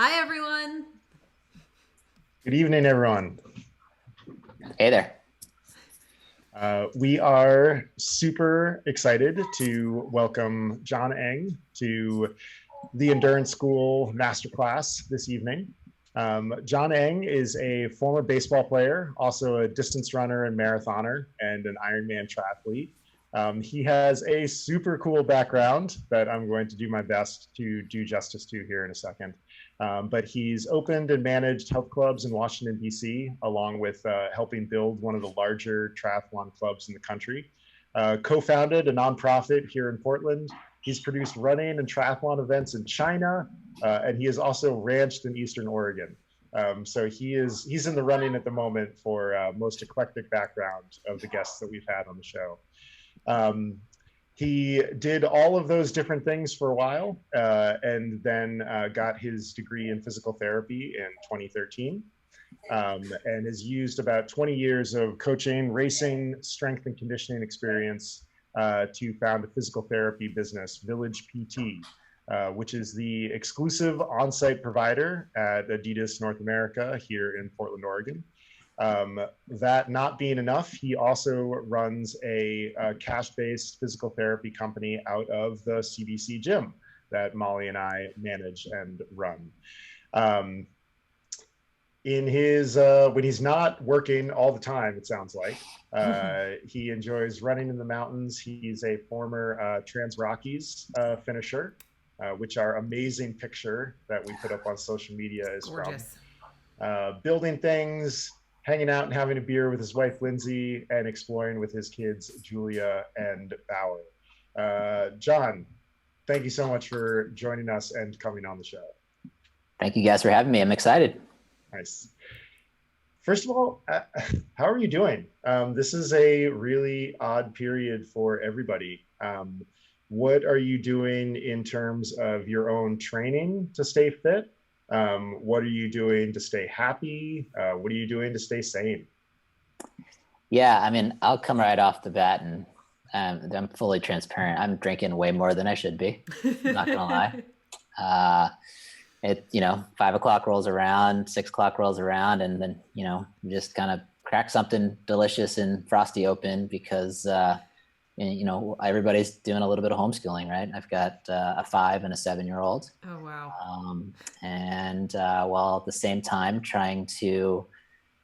Hi, everyone. Good evening, everyone. Hey there. We are super excited to welcome Jon Eng to the Endurance School Masterclass this evening. Jon Eng is a former baseball player, also a distance runner and marathoner, and an Ironman triathlete. He has a super cool background that I'm going to do my best to do justice to here in a second. But he's opened and managed health clubs in Washington, D.C., along with helping build one of the larger triathlon clubs in the country. Co-founded a nonprofit here in Portland. He's produced running and triathlon events in China, and he has also ranched in Eastern Oregon. So he's in the running at the moment for most eclectic background of the guests that we've had on the show. He did all of those different things for a while, and then got his degree in physical therapy in 2013, and has used about 20 years of coaching, racing, strength and conditioning experience to found a physical therapy business, Village PT, which is the exclusive on-site provider at Adidas North America here in Portland, Oregon. That not being enough, he also runs a cash-based physical therapy company out of the CBC gym that Molly and I manage and run. In his when he's not working all the time, it sounds like, he enjoys running in the mountains. He's a former Trans Rockies finisher, which our amazing picture that we put up on social media is Gorgeous. from. Building things, hanging out and having a beer with his wife, Lindsay, and exploring with his kids, Julia and Bauer. Jon, thank you so much for joining us and coming on the show. Thank you guys for having me. I'm excited. Nice. First of all, how are you doing? This is a really odd period for everybody. What are you doing in terms of your own training to stay fit? What are you doing to stay happy? What are you doing to stay sane? Yeah, I mean, I'll come right off the bat and I'm fully transparent. I'm drinking way more than I should be. I'm not gonna lie. 5 o'clock rolls around, 6 o'clock rolls around, and then, just kind of crack something delicious and frosty open because, everybody's doing a little bit of homeschooling, right? I've got a 5 and a 7-year-old. Oh, wow. While at the same time trying to,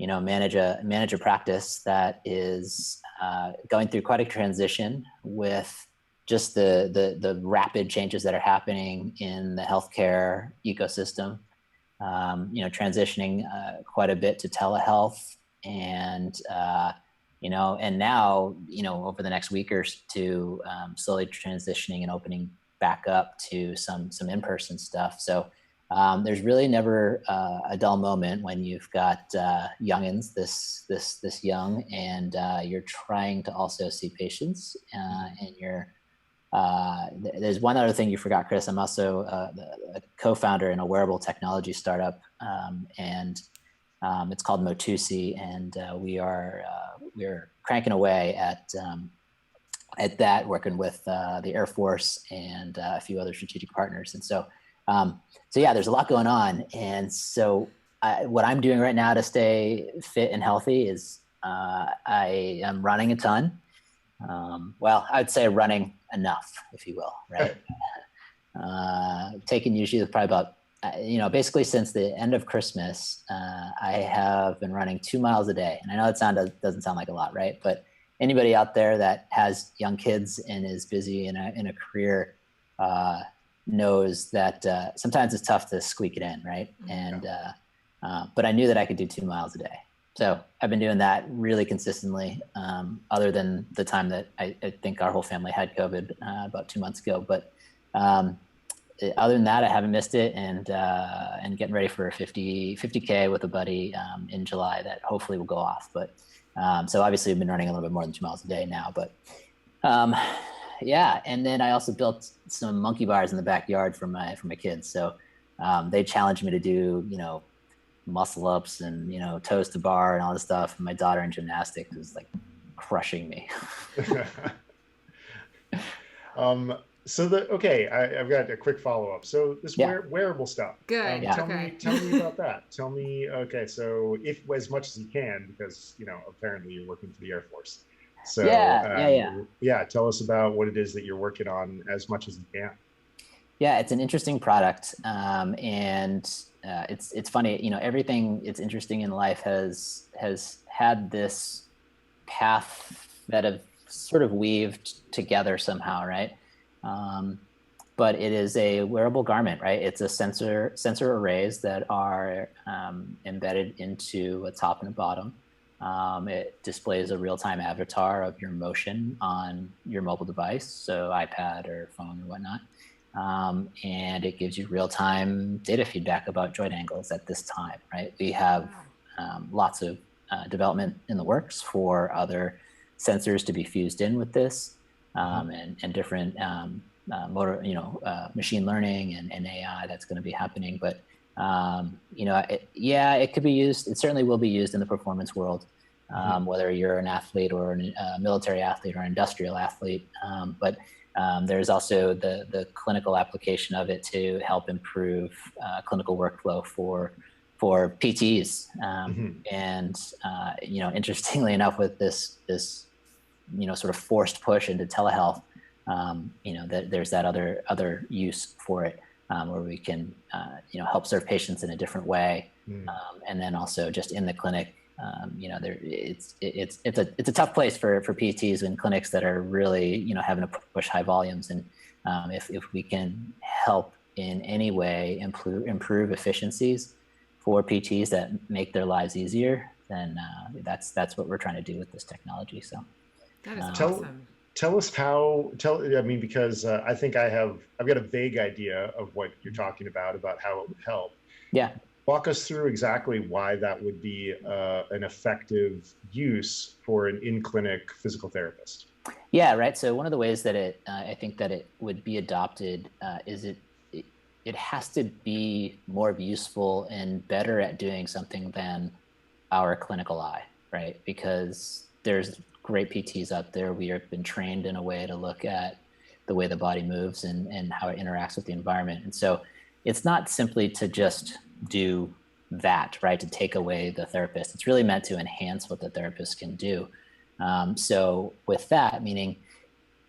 manage a practice that is going through quite a transition with just the rapid changes that are happening in the healthcare ecosystem, transitioning quite a bit to telehealth and now, over the next week or two, slowly transitioning and opening back up to some in-person stuff. So there's really never a dull moment when you've got youngins this young, and you're trying to also see patients, and you're there's one other thing you forgot, Chris. I'm also a co-founder in a wearable technology startup, and it's called Motusi, and we're cranking away at that, working with the Air Force and a few other strategic partners. And so yeah, there's a lot going on. And so what I'm doing right now to stay fit and healthy is I am running a ton. Well, I'd say running enough, if you will, right? Taking usually probably about, basically since the end of Christmas, I have been running 2 miles a day. And I know that doesn't sound like a lot, right? But anybody out there that has young kids and is busy in a career knows that sometimes it's tough to squeak it in, right? And but I knew that I could do 2 miles a day. So I've been doing that really consistently, other than the time that I think our whole family had COVID about 2 months ago. But other than that, I haven't missed it, and getting ready for a 50K with a buddy in July that hopefully will go off. But so obviously I've been running a little bit more than 2 miles a day now. But yeah, and then I also built some monkey bars in the backyard for my kids. So they challenged me to do muscle ups and toes to bar and all this stuff. And my daughter in gymnastics was like crushing me. So I've got a quick follow up. So this Yeah. wearable stuff. Good. Yeah. Tell me about that. Tell me. Okay, so if as much as you can, because apparently you're working for the Air Force. So Yeah. tell us about what it is that you're working on as much as you can. Yeah, it's an interesting product, and it's funny. Everything it's interesting in life has had this path that have sort of weaved together somehow, right? But it is a wearable garment, right? It's a sensor arrays that are embedded into a top and a bottom. It displays a real-time avatar of your motion on your mobile device, so iPad or phone or whatnot. And it gives you real-time data feedback about joint angles at this time, right? We have lots of development in the works for other sensors to be fused in with this, and different motor, machine learning and AI that's going to be happening. But it could be used. It certainly will be used in the performance world, whether you're an athlete or a military athlete or an industrial athlete. But there's also the clinical application of it to help improve clinical workflow for PTs. And interestingly enough, with this sort of forced push into telehealth, there's that other use for it, where we can help serve patients in a different way, and then also just in the clinic. It's a tough place for PTs in clinics that are really having to push high volumes, and if we can help in any way improve efficiencies for PTs that make their lives easier, then that's what we're trying to do with this technology. So that is awesome. Tell us how. Because I think I've got a vague idea of what you're talking about how it would help. Yeah. Walk us through exactly why that would be an effective use for an in-clinic physical therapist. Yeah, right. So one of the ways that I think that it would be adopted is it has to be more useful and better at doing something than our clinical eye, right? Because there's great PTs out there. We have been trained in a way to look at the way the body moves and how it interacts with the environment. And so it's not simply to just do that, right? To take away the therapist. It's really meant to enhance what the therapist can do. So with that, meaning,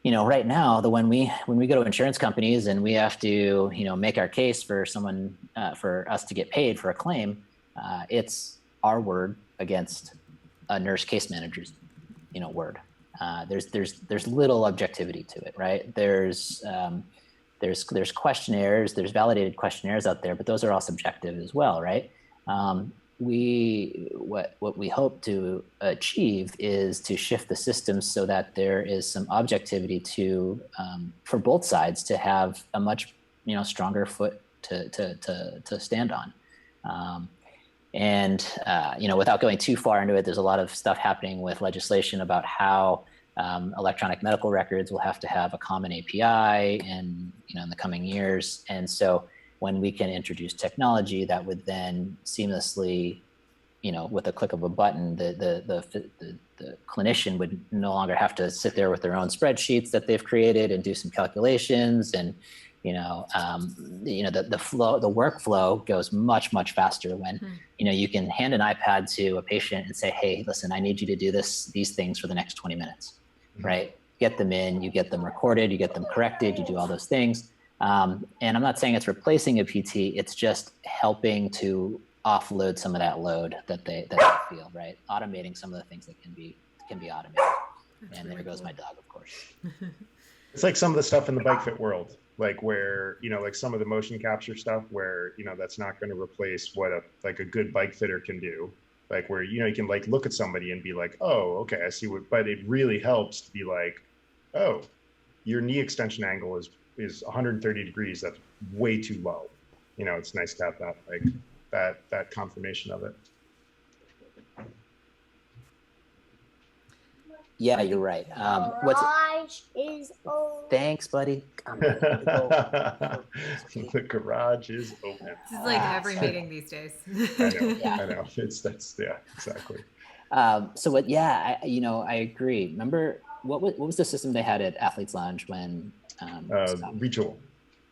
right now, when we go to insurance companies and we have to, make our case for someone, for us to get paid for a claim, it's our word against a nurse case manager's, word. There's little objectivity to it, right? There's questionnaires, there's validated questionnaires out there, but those are all subjective as well, right? What we hope to achieve is to shift the system so that there is some objectivity to for both sides to have a much stronger foot to stand on. Without going too far into it, there's a lot of stuff happening with legislation about how electronic medical records will have to have a common API in the coming years. And so when we can introduce technology that would then seamlessly, with a click of a button, the clinician would no longer have to sit there with their own spreadsheets that they've created and do some calculations, and the workflow goes much faster when you can hand an iPad to a patient and say, hey, listen, I need you to do these things for the next 20 minutes, right? Get them in, you get them recorded, you get them corrected, you do all those things. And I'm not saying it's replacing a PT, it's just helping to offload some of that load that they feel, right? Automating some of the things that can be automated. That's and really there goes cool. My dog, of course. It's like some of the stuff in the bike fit world, like where, like some of the motion capture stuff where, that's not going to replace what a good bike fitter can do. Like where, you can look at somebody and be like, oh, okay, I see but it really helps to be like, oh, your knee extension angle is 130 degrees. That's way too low. It's nice to have that, that confirmation of it. Yeah, you're right. Garage is open. Thanks, buddy. The garage is open. This is like every meeting these days. I know. That's exactly. So what? Yeah, I agree. Remember what was the system they had at Athletes Lounge when Retool.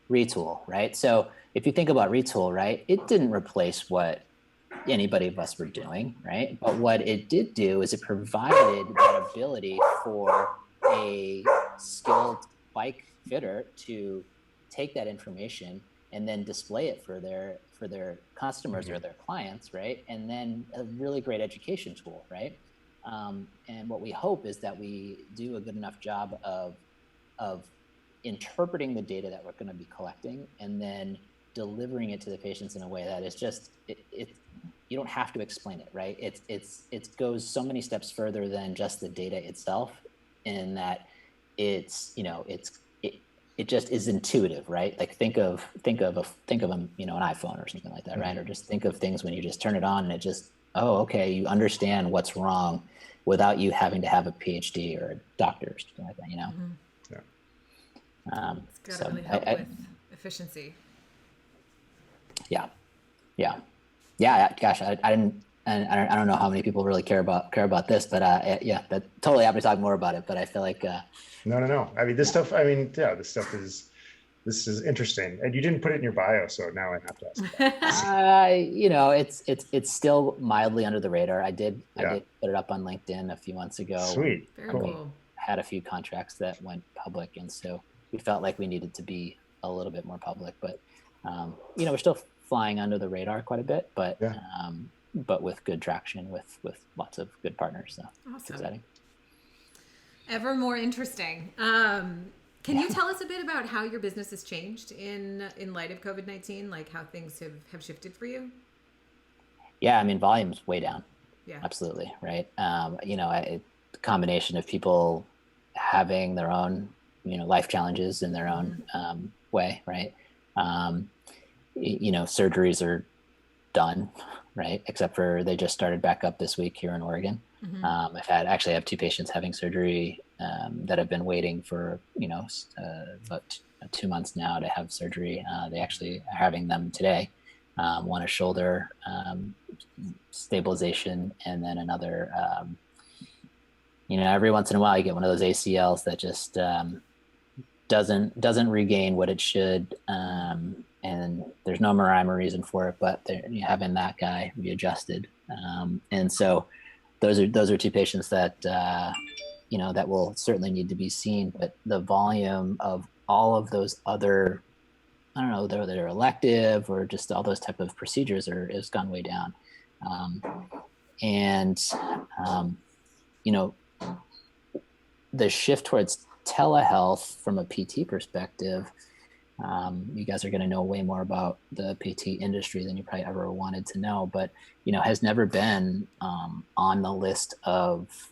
Retool, right? So if you think about Retool, right, it didn't replace what anybody of us were doing, right? But what it did do is it provided that ability for a skilled bike fitter to take that information and then display it for their customers or their clients, right? And then a really great education tool, right? And what we hope is that we do a good enough job of interpreting the data that we're going to be collecting and then delivering it to the patients in a way that is just you don't have to explain it, right? It goes so many steps further than just the data itself, in that it just is intuitive, right? Like think of an iPhone or something like that, right? Or just think of things when you just turn it on and it just, oh, okay, you understand what's wrong without you having to have a PhD or a doctor or something like that, you know? Mm-hmm. It's got to really help with efficiency. Yeah. Gosh, I don't know how many people really care about this, but but totally happy to talk more about it. But I feel like no. I mean, this stuff. This is interesting, and you didn't put it in your bio, so now I have to ask. It's still mildly under the radar. I did put it up on LinkedIn a few months ago. Sweet, very cool. We had a few contracts that went public, and so we felt like we needed to be a little bit more public. But we're still flying under the radar quite a bit, but with good traction with lots of good partners. So awesome. It's exciting. Ever more interesting. Can you tell us a bit about how your business has changed in light of COVID-19, like how things have shifted for you? Yeah, I mean, volume's way down. Yeah, absolutely. Right. A combination of people having their own, life challenges in their own way. Right. Surgeries are done, right? Except for they just started back up this week here in Oregon. Mm-hmm. I have two patients having surgery that have been waiting for, about 2 months now to have surgery. They actually are having them today. One a shoulder stabilization, and then another, every once in a while you get one of those ACLs that just doesn't regain what it should. And there's no rhyme or reason for it, but having that guy readjusted. And so those are two patients that, that will certainly need to be seen, but the volume of all of those other, I don't know, they're elective or just all those type of procedures has gone way down. The shift towards telehealth from a PT perspective, you guys are going to know way more about the PT industry than you probably ever wanted to know, but has never been on the list of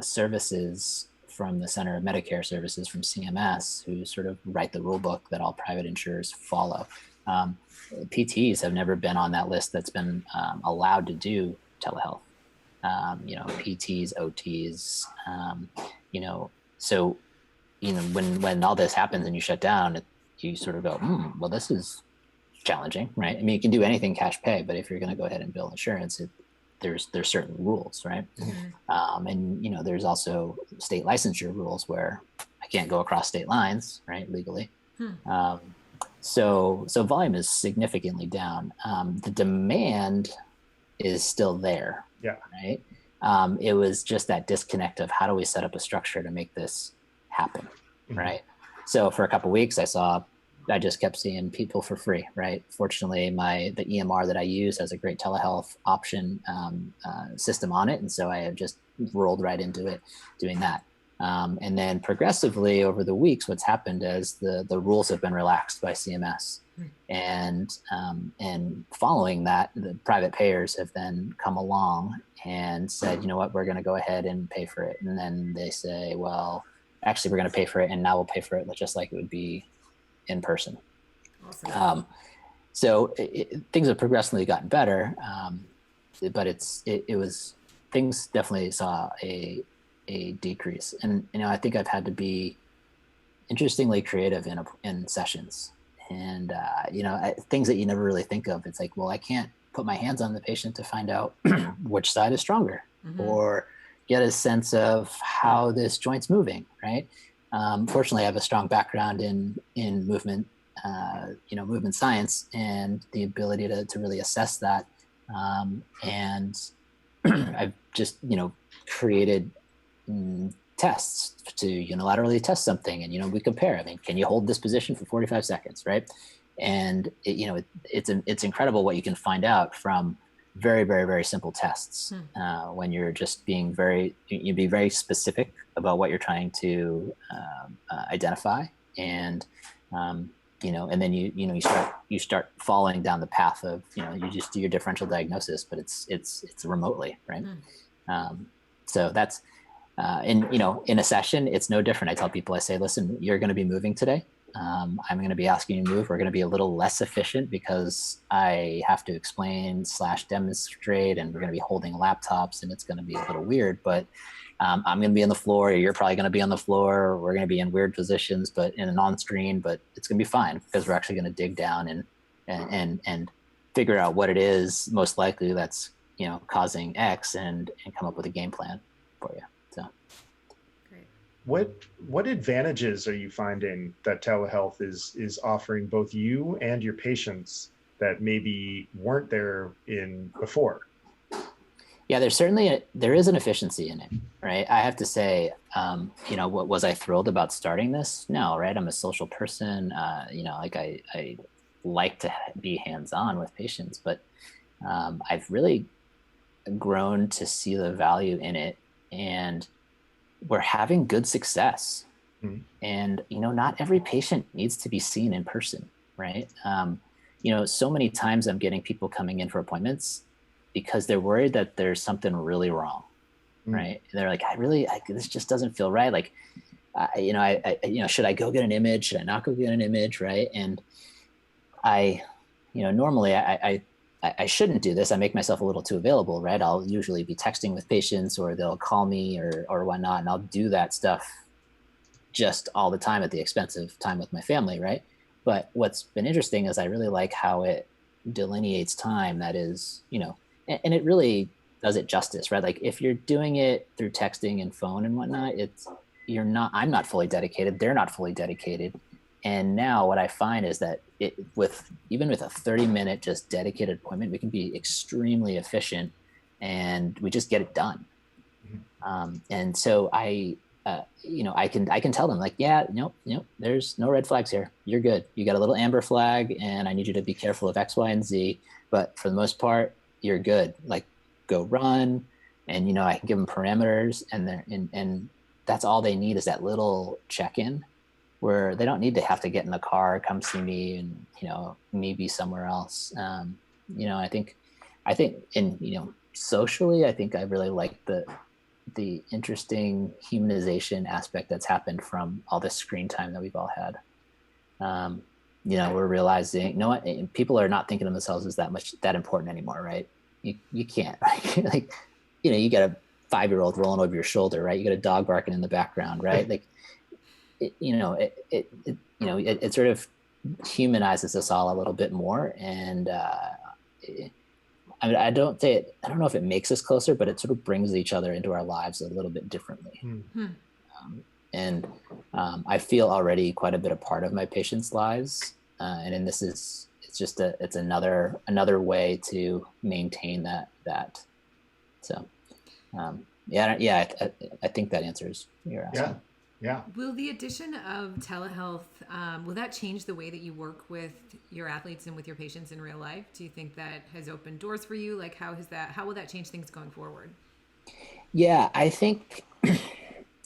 services from the Center of Medicare Services from CMS, who sort of write the rule book that all private insurers follow. PTs have never been on that list that's been allowed to do telehealth. PTs, OTs, so when all this happens and you shut down, you sort of go, well, this is challenging, right? I mean, you can do anything cash pay, but if you're going to go ahead and bill insurance, there's certain rules, right? Mm-hmm. And there's also state licensure rules where I can't go across state lines, right, legally. So volume is significantly down. The demand is still there, right? It was just that disconnect of how do we set up a structure to make this happen, right? So for a couple of weeks, I just kept seeing people for free, right? Fortunately, the EMR that I use has a great telehealth option system on it. And so I have just rolled right into it doing that. And then progressively over the weeks, what's happened is the rules have been relaxed by CMS. And following that, the private payers have then come along and said, you know what, we're going to go ahead and pay for it. And then they say, well, actually, we're going to pay for it, and now we'll pay for it just like it would be in person. Awesome. So things have progressively gotten better, but it was things definitely saw a decrease, and I think I've had to be interestingly creative in sessions, and things that you never really think of. It's like, well, I can't put my hands on the patient to find out which side is stronger, or get a sense of how this joint's moving, right? Fortunately, I have a strong background in movement, movement science, and the ability to really assess that. And I've just, created tests to unilaterally test something, and we compare. I mean, can you hold this position for 45 seconds, right? And it's incredible what you can find out from very, very, very simple tests when you're just being you be very specific about what you're trying to identify, and and then you start following down the path of you just do your differential diagnosis, but it's remotely, right? So that's in a session, it's no different. I tell people, I say, listen, you're going to be moving today. I'm going to be asking you to move. We're going to be a little less efficient because I have to explain / demonstrate, and we're going to be holding laptops, and it's going to be a little weird, but I'm going to be on the floor. You're probably going to be on the floor. We're going to be in weird positions, but in an on-screen, but it's going to be fine because we're actually going to dig down and figure out what it is most likely that's, causing X and come up with a game plan for you. So. What advantages are you finding that telehealth is offering both you and your patients that maybe weren't there in before? Yeah, there is an efficiency in it, right? I have to say, what was I thrilled about starting this? No, right? I'm a social person. I like to be hands-on with patients, but I've really grown to see the value in it, and we're having good success. And not every patient needs to be seen in person, right? So many times I'm getting people coming in for appointments because they're worried that there's something really wrong, right? And they're like, this just doesn't feel right. Like, should I go get an image? Should I not go get an image, right? And normally I shouldn't do this. I make myself a little too available, right? I'll usually be texting with patients, or they'll call me or whatnot, and I'll do that stuff just all the time at the expense of time with my family, right? But what's been interesting is I really like how it delineates time that is, and it really does it justice, right? Like if you're doing it through texting and phone and whatnot, I'm not fully dedicated. They're not fully dedicated. And now what I find is that even with a 30-minute just dedicated appointment, we can be extremely efficient, and we just get it done. And so I can tell them, like, nope, there's no red flags here. You're good. You got a little amber flag, and I need you to be careful of X, Y, and Z. But for the most part, you're good. Like, go run, and I can give them parameters, and that's all they need is that little check-in, where they don't need to have to get in the car, come see me, and me be somewhere else. I think socially, I think I really like the interesting humanization aspect that's happened from all this screen time that we've all had. We're realizing, people are not thinking of themselves as that important anymore, right? You can't, like, you got a 5-year-old rolling over your shoulder, right? You got a dog barking in the background, right? Like, it sort of humanizes us all a little bit more, and I don't know if it makes us closer, but it sort of brings each other into our lives a little bit differently. I feel already quite a bit a part of my patients' lives, and it's another way to maintain that. So, I think that answers your asking. Yeah. Will the addition of telehealth, will that change the way that you work with your athletes and with your patients in real life? Do you think that has opened doors for you? Like, how will that change things going forward? Yeah, I think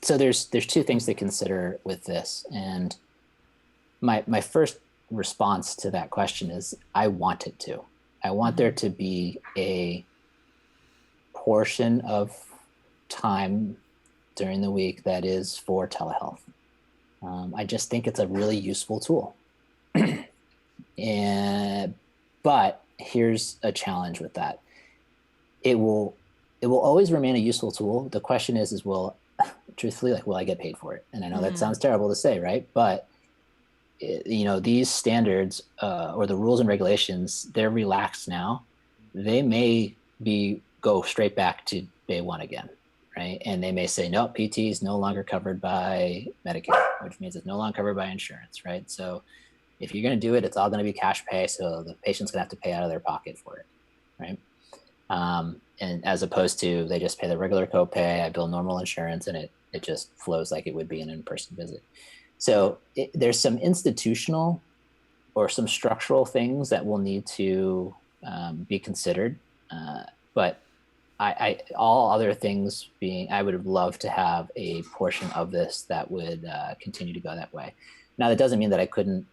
so. There's two things to consider with this, and my first response to that question is I want it to. I want there to be a portion of time during the week that is for telehealth. I just think it's a really useful tool. But here's a challenge with that. It will always remain a useful tool. The question is truthfully, will I get paid for it? And I know that sounds terrible to say, right? But these standards or the rules and regulations, they're relaxed now. They may go straight back to day one again, right? And they may say, no, PT is no longer covered by Medicare, which means it's no longer covered by insurance, right? So if you're going to do it, it's all going to be cash pay. So the patient's going to have to pay out of their pocket for it, right? And as opposed to they just pay the regular copay, I bill normal insurance, and it just flows like it would be an in-person visit. So there's some institutional or some structural things that will need to be considered. But I all other things being, I would have loved to have a portion of this that would continue to go that way. Now, that doesn't mean that I couldn't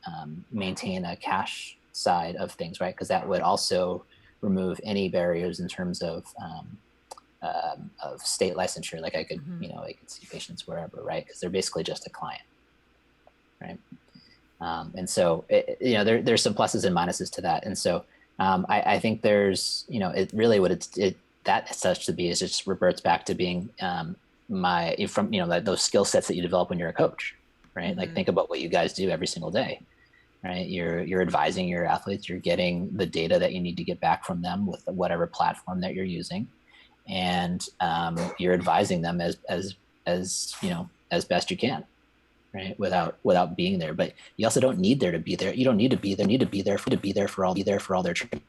maintain a cash side of things, right? Because that would also remove any barriers in terms of state licensure. Like I could, I could see patients wherever, right? Because they're basically just a client, right? And so, there's some pluses and minuses to that. And so I think there's, it really that such to be is just reverts back to being those skill sets that you develop when you're a coach, right? Like think about what you guys do every single day, right? You're advising your athletes, you're getting the data that you need to get back from them with whatever platform that you're using. And you're advising them as best you can, right? Without being there. But you also don't need there to be there. You don't need to be there. You need to be there for all their training.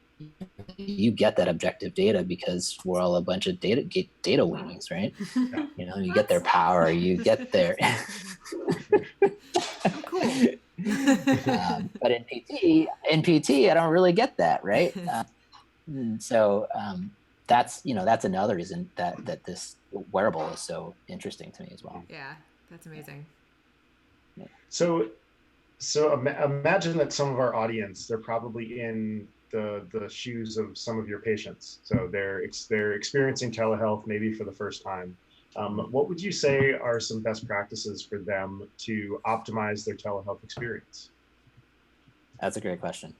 You get that objective data because we're all a bunch of data weenies, right? You get their power, you get their cool. But in PT, I don't really get that, right? So that's another reason that this wearable is so interesting to me as well. Yeah, that's amazing. Yeah. So imagine that some of our audience, they're probably in the shoes of some of your patients. So they're experiencing telehealth maybe for the first time. What would you say are some best practices for them to optimize their telehealth experience? That's a great question.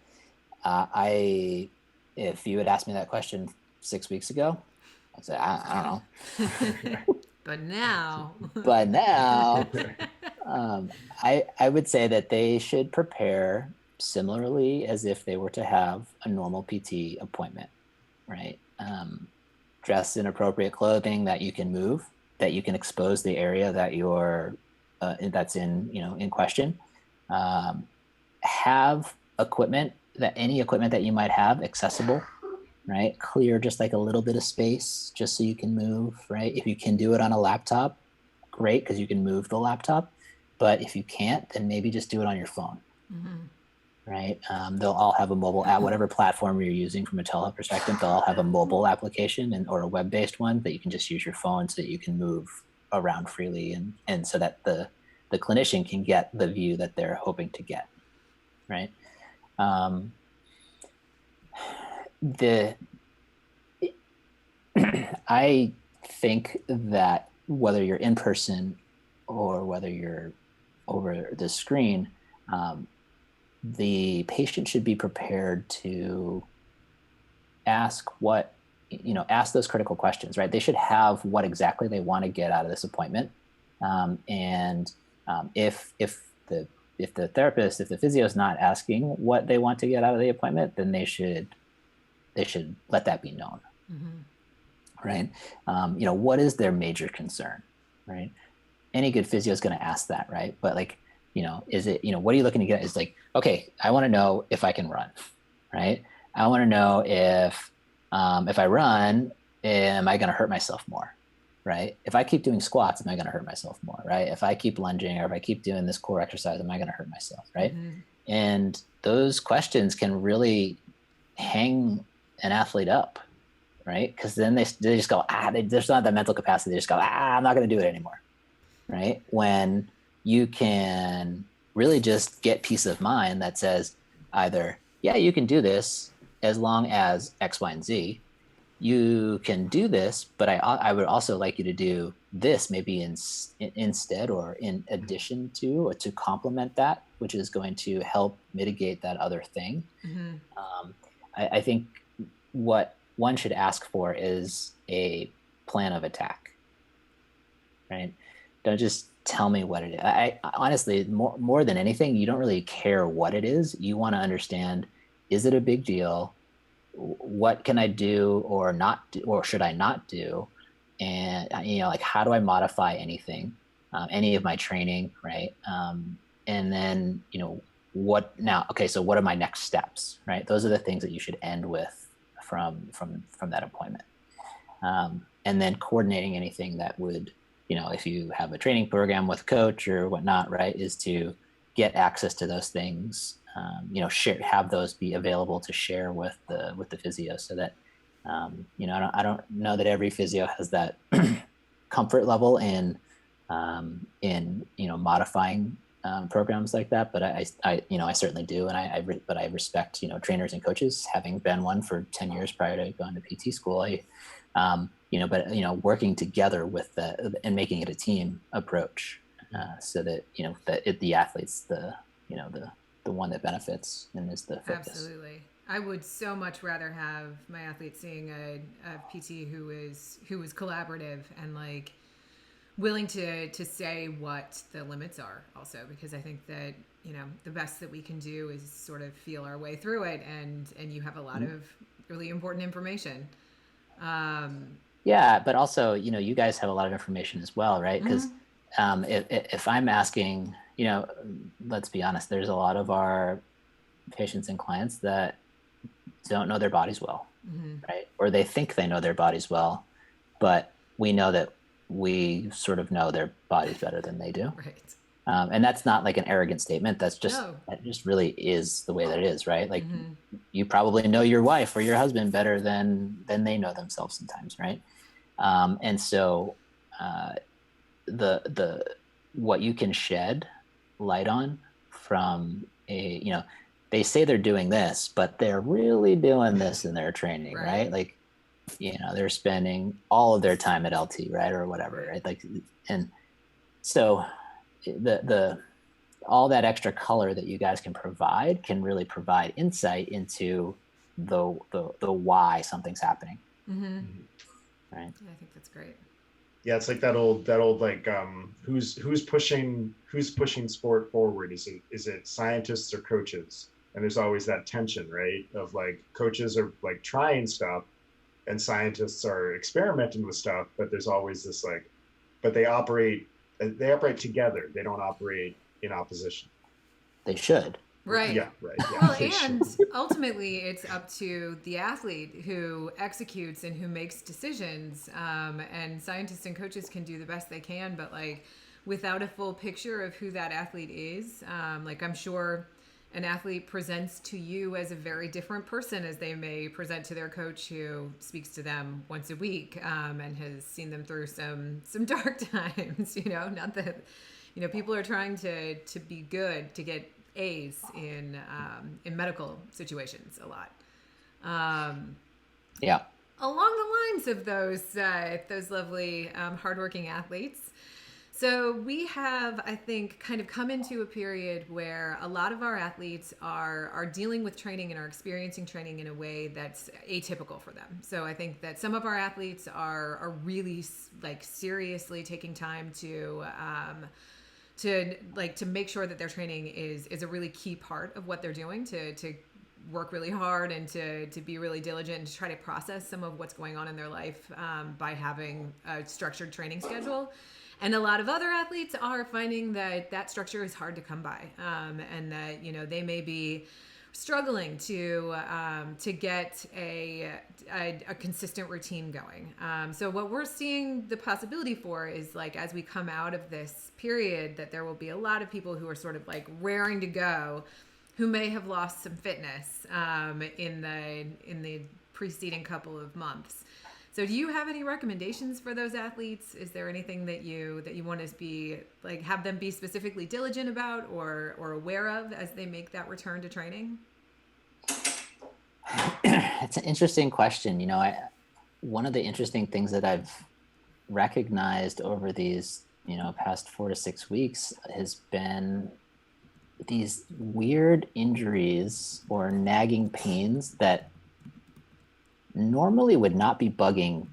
If you had asked me that question 6 weeks ago, I'd say, I don't know. But now, I would say that they should prepare similarly as if they were to have a normal PT appointment, right? Dress in appropriate clothing that you can move, that you can expose the area that you're that's in question. Have any equipment that you might have accessible, right? Clear just like a little bit of space just so you can move, right? If you can do it on a laptop, great, because you can move the laptop. But if you can't, then maybe just do it on your phone. Right? They'll all have a mobile app, whatever platform you're using from a telehealth perspective, they'll all have a mobile application or a web-based one that you can just use your phone so that you can move around freely and so that the clinician can get the view that they're hoping to get, right? I think that whether you're in person or whether you're over the screen, the patient should be prepared to ask those critical questions, right? They should have what exactly they want to get out of this appointment. If the therapist, if the physio is not asking what they want to get out of the appointment, then they should let that be known, right? What is their major concern, right? Any good physio is going to ask that, right? But is it, what are you looking to get? It's like, okay, I want to know if I can run, right? I want to know if I run, am I going to hurt myself more, right? If I keep doing squats, am I going to hurt myself more, right? If I keep lunging or if I keep doing this core exercise, am I going to hurt myself, right? And those questions can really hang an athlete up, right? Because then they just go, they just don't have that mental capacity. They just go, I'm not going to do it anymore, right? When you can really just get peace of mind that says either, yeah, you can do this as long as X, Y, and Z. You can do this, but I would also like you to do this maybe instead or in addition to or to complement that, which is going to help mitigate that other thing. I think what one should ask for is a plan of attack, right? Don't just tell me what it is. I honestly, more than anything, you don't really care what it is. You want to understand, is it a big deal? What can I do or not do, or should I not do? and like, how do I modify anything, any of my training, right? And then, what now? Okay, so what are my next steps, right? Those are the things that you should end with from that appointment. And then coordinating anything that would, if you have a training program with a coach or whatnot, right, is to get access to those things, have those be available to share with the physio, so that, I don't know that every physio has that comfort level in modifying programs like that, but I certainly do, and but I respect trainers and coaches, having been one for 10 years prior to going to PT school. But working together with that and making it a team approach, so that the athlete's the one that benefits and is the focus. Absolutely. I would so much rather have my athletes seeing a PT who is collaborative and like willing to say what the limits are also, because I think that the best that we can do is sort of feel our way through it, and you have a lot of really important information. Yeah, but also you guys have a lot of information as well, right? Because if I'm asking, let's be honest, there's a lot of our patients and clients that don't know their bodies well, right? Or they think they know their bodies well, but we know that we sort of know their bodies better than they do. Right. And that's not like an arrogant statement. That just really is the way that it is, right? Like you probably know your wife or your husband better than they know themselves sometimes, right? And so the what you can shed light on from they say they're doing this, but they're really doing this in their training, right? Like, they're spending all of their time at LT, right? Or whatever, right? Like, and so the all that extra color that you guys can provide can really provide insight into the why something's happening. Right. Yeah, I think that's great. Yeah, it's like that old like who's pushing sport forward? Is it scientists or coaches? And there's always that tension, right? Of like, coaches are like trying stuff and scientists are experimenting with stuff, but there's always this like, but they operate together. They don't operate in opposition. They should. Right. Yeah, right. Yeah, well, and ultimately it's up to the athlete who executes and who makes decisions. And scientists and coaches can do the best they can, but like without a full picture of who that athlete is, like I'm sure an athlete presents to you as a very different person as they may present to their coach who speaks to them once a week, and has seen them through some dark times, not that, people are trying to be good, to get A's in medical situations a lot. Yeah. Along the lines of those lovely hardworking athletes. So we have, I think, kind of come into a period where a lot of our athletes are dealing with training and are experiencing training in a way that's atypical for them. So I think that some of our athletes are really like seriously taking time to make sure that their training is a really key part of what they're doing, to work really hard and to be really diligent and to try to process some of what's going on in their life by having a structured training schedule. And a lot of other athletes are finding that structure is hard to come by, and that they may be struggling to get a consistent routine going. So what we're seeing the possibility for is, like, as we come out of this period, that there will be a lot of people who are sort of like raring to go, who may have lost some fitness in the preceding couple of months. So do you have any recommendations for those athletes? Is there anything that you want to be like, have them be specifically diligent about or aware of as they make that return to training? It's an interesting question. One of the interesting things that I've recognized over these, past 4 to 6 weeks has been these weird injuries or nagging pains that normally would not be bugging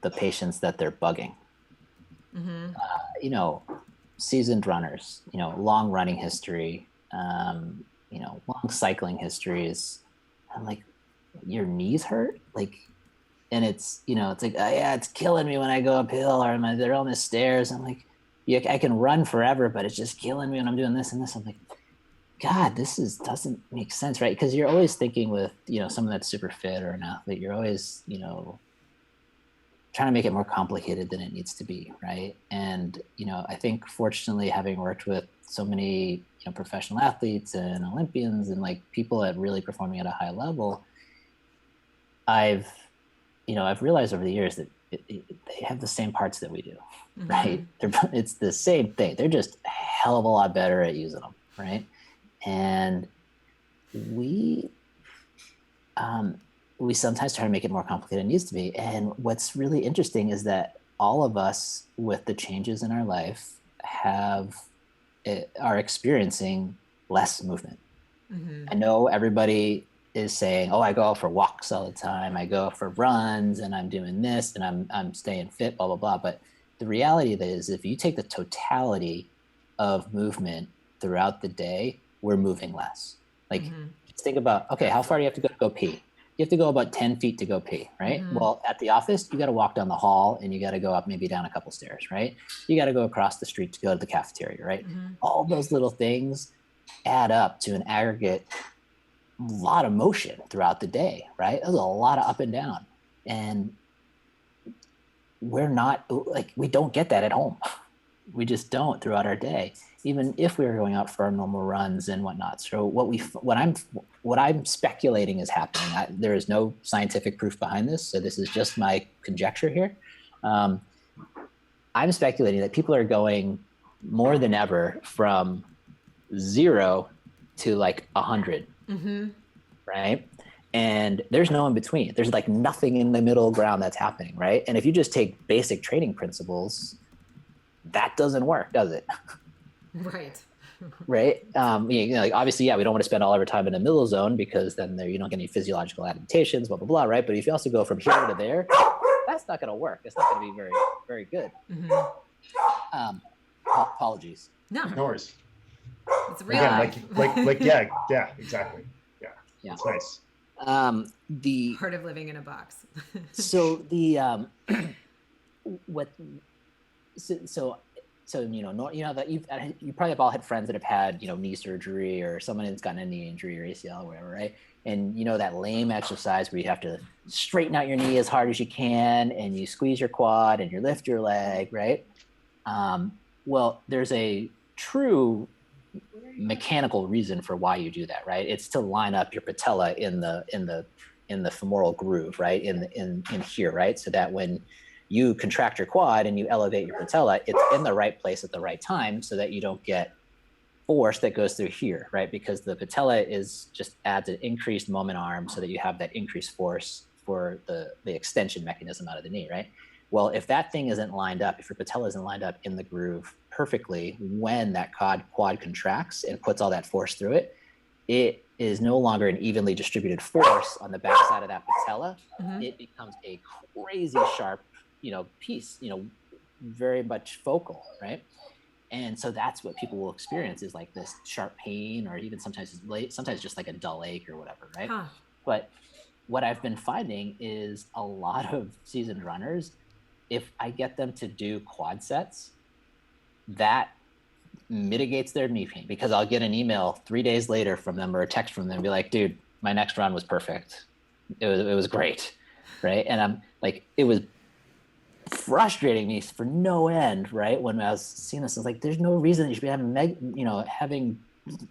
the patients that they're bugging. Seasoned runners, long running history, long cycling histories. I'm like, your knees hurt? Like, And it's, it's like, oh, yeah, it's killing me when I go uphill or they're on the stairs. I'm like, yeah, I can run forever, but it's just killing me when I'm doing this and this. I'm like, God, doesn't make sense, right? Because you're always thinking with, someone that's super fit or an athlete, you're always, trying to make it more complicated than it needs to be, right? And, I think fortunately having worked with so many, professional athletes and Olympians and like people that really performing at a high level, I've realized over the years that they have the same parts that we do, right? It's the same thing. They're just a hell of a lot better at using them, right? And we sometimes try to make it more complicated than it needs to be. And what's really interesting is that all of us with the changes in our life are experiencing less movement. I know everybody is saying, oh, I go out for walks all the time. I go for runs and I'm doing this and I'm staying fit, blah, blah, blah. But the reality of it is if you take the totality of movement throughout the day, we're moving less. Like just think about, okay, how far do you have to go pee? You have to go about 10 feet to go pee, right? Well, at the office, you got to walk down the hall and you got to go up maybe down a couple stairs, right? You got to go across the street to go to the cafeteria, right? All those little things add up to an aggregate lot of motion throughout the day, right? There's a lot of up and down. And we're not like, we don't get that at home. We just don't throughout our day, even if we were going out for our normal runs and whatnot. So what I'm speculating is happening. There is no scientific proof behind this. So this is just my conjecture here. I'm speculating that people are going more than ever from 0 to like 100, right? And there's no in between. There's like nothing in the middle ground that's happening, right? And if you just take basic training principles, that doesn't work, does it? Right. Right. Like obviously, yeah, we don't want to spend all our time in the middle zone because then you don't get any physiological adaptations, blah, blah, blah, right? But if you also go from here to there, that's not going to work. It's not going to be very, very good. Apologies. No worries. It's real. Again, yeah, exactly. Yeah. It's nice. The part of living in a box. So the that you probably have all had friends that have had knee surgery or someone that's gotten a knee injury or ACL or whatever, right? And that lame exercise where you have to straighten out your knee as hard as you can and you squeeze your quad and you lift your leg, right? Well, there's a true mechanical reason for why you do that, right? It's to line up your patella in the femoral groove, right? In here, right? So that when you contract your quad and you elevate your patella, it's in the right place at the right time so that you don't get force that goes through here, right? Because the patella just adds an increased moment arm so that you have that increased force for the extension mechanism out of the knee, right? Well, if that thing isn't lined up, if your patella isn't lined up in the groove perfectly, when that quad contracts and puts all that force through it, it is no longer an evenly distributed force on the backside of that patella. It becomes a crazy sharp, piece, very much focal, right? And so that's what people will experience is like this sharp pain or even sometimes just like a dull ache or whatever, right? But what I've been finding is a lot of seasoned runners, if I get them to do quad sets, that mitigates their knee pain because I'll get an email 3 days later from them or a text from them and be like, dude, my next run was perfect. It was great, right? And I'm like, it was frustrating me for no end, right? When I was seeing this, I was like, there's no reason you should be having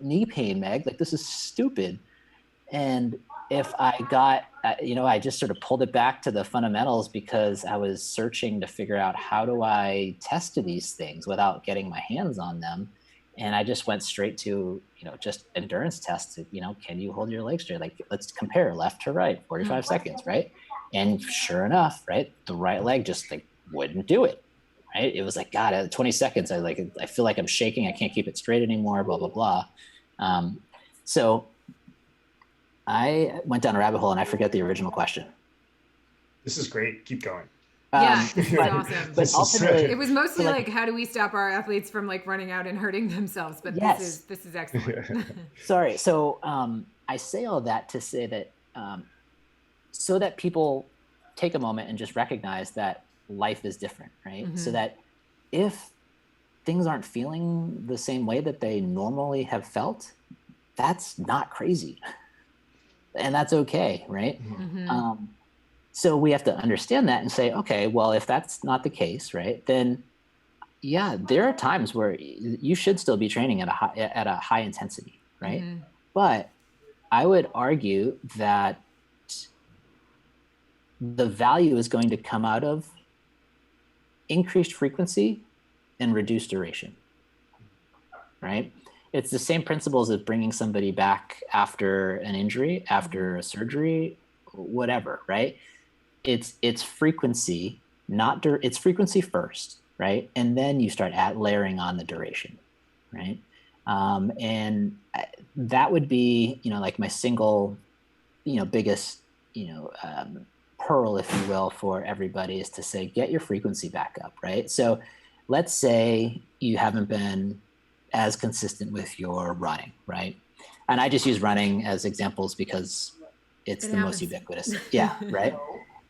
knee pain, Meg. Like, this is stupid. And if I got, I just sort of pulled it back to the fundamentals because I was searching to figure out how do I test these things without getting my hands on them. And I just went straight to, just endurance tests. Can you hold your leg straight? Like, let's compare left to right, 45 seconds, right? And sure enough, right, the right leg just like wouldn't do it, right? It was like, God, at 20 seconds, I feel like I'm shaking. I can't keep it straight anymore, blah, blah, blah. So I went down a rabbit hole and I forget the original question. This is great. Keep going. Yeah, this is awesome. But ultimately, it was mostly like, how do we stop our athletes from like running out and hurting themselves? But yes. This is excellent. Sorry. So I say all that to say that so that people take a moment and just recognize that life is different, right? Mm-hmm. So that if things aren't feeling the same way that they normally have felt, that's not crazy. And that's okay, right? Mm-hmm. So we have to understand that and say, okay, well, if that's not the case, right, then yeah, there are times where you should still be training at a high intensity, right? Mm-hmm. But I would argue that the value is going to come out of increased frequency and reduced duration, right? It's the same principles of bringing somebody back after an injury, after a surgery, whatever, right? It's frequency, it's frequency first, right? And then you start layering on the duration, right? And that would be, like my single, biggest, pearl, if you will, for everybody is to say, get your frequency back up, right? So let's say you haven't been as consistent with your running, right? And I just use running as examples because it's the most ubiquitous. Yeah, right?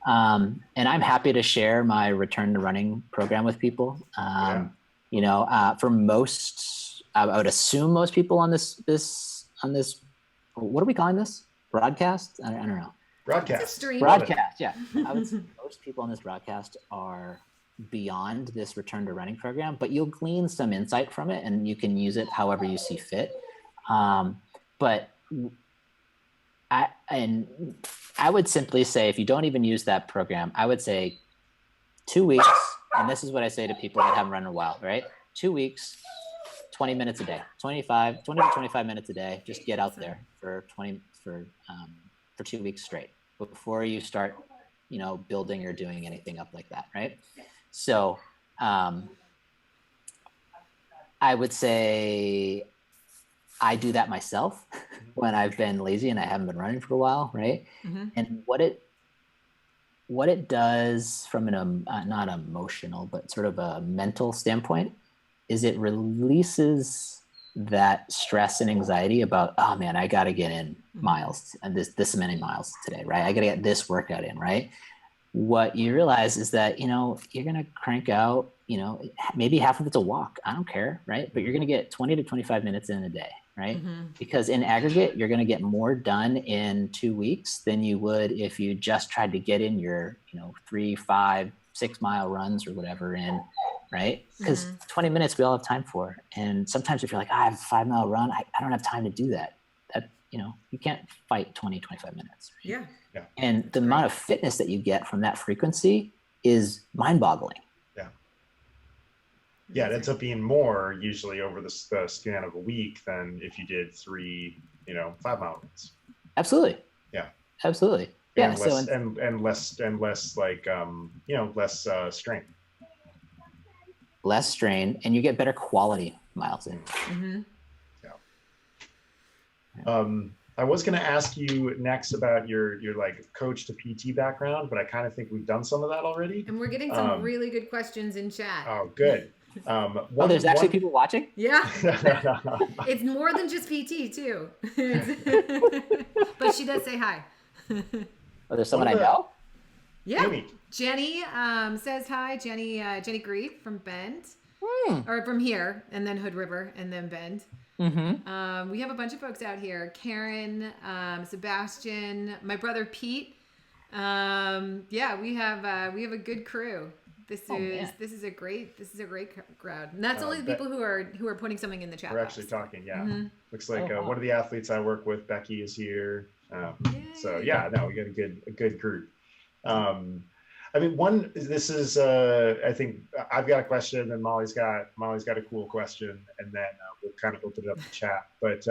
And I'm happy to share my return to running program with people. For most, I would assume most people on this, what are we calling this? Broadcast? I don't know. Broadcast. Yeah. I would say most people on this broadcast are beyond this return to running program, but you'll glean some insight from it and you can use it however you see fit. But I would simply say, if you don't even use that program, I would say 2 weeks, and this is what I say to people that haven't run in a while, right? 2 weeks, 20 minutes a day, 20 to 25 minutes a day. Just get out there for 2 weeks straight before you start, building or doing anything up like that, right? So I would say I do that myself when I've been lazy and I haven't been running for a while, right? Mm-hmm. And what it does from an not emotional, but sort of a mental standpoint is it releases that stress and anxiety about, oh man, I got to get in miles and this many miles today, right? I got to get this workout in, right? What you realize is that, you're going to crank out, maybe half of it's a walk. I don't care, right? But you're going to get 20 to 25 minutes in a day, right? Mm-hmm. Because in aggregate, you're going to get more done in 2 weeks than you would if you just tried to get in your, 3, 5, 6 mile runs or whatever in, right? Because 20 minutes we all have time for. And sometimes if you're like, I have a 5 mile run, I don't have time to do that. You can't fight 20, 25 minutes. Right? Yeah. And That's the great. amount of fitness that you get from that frequency is mind-boggling. Yeah, it ends up being more usually over the span of a week than if you did 3, 5 mile runs. Absolutely. Yeah. Absolutely. And Yeah. less like less strain. Less strain, and you get better quality miles in. Mm-hmm. I was going to ask you next about your like coach to PT background, but I kind of think we've done some of that already. And we're getting some really good questions in chat. Oh, good. There's actually people watching? Yeah. It's more than just PT too. But she does say hi. Oh, there's someone I know? Yeah. Amy. Jenny says hi. Jenny Grief from Bend. Or from here, and then Hood River, and then Bend. Mm-hmm. We have a bunch of folks out here. Karen, Sebastian, my brother Pete. Yeah, we have a good crew. This is a great crowd. And that's only the people who are putting something in the chat. We're box. actually talking, yeah. Mm-hmm. Looks like one of the athletes I work with, Becky, is here. So yeah, no, we got a good group. I mean, this is, I think I've got a question and Molly's got a cool question, and then we'll kind of open it up to chat. But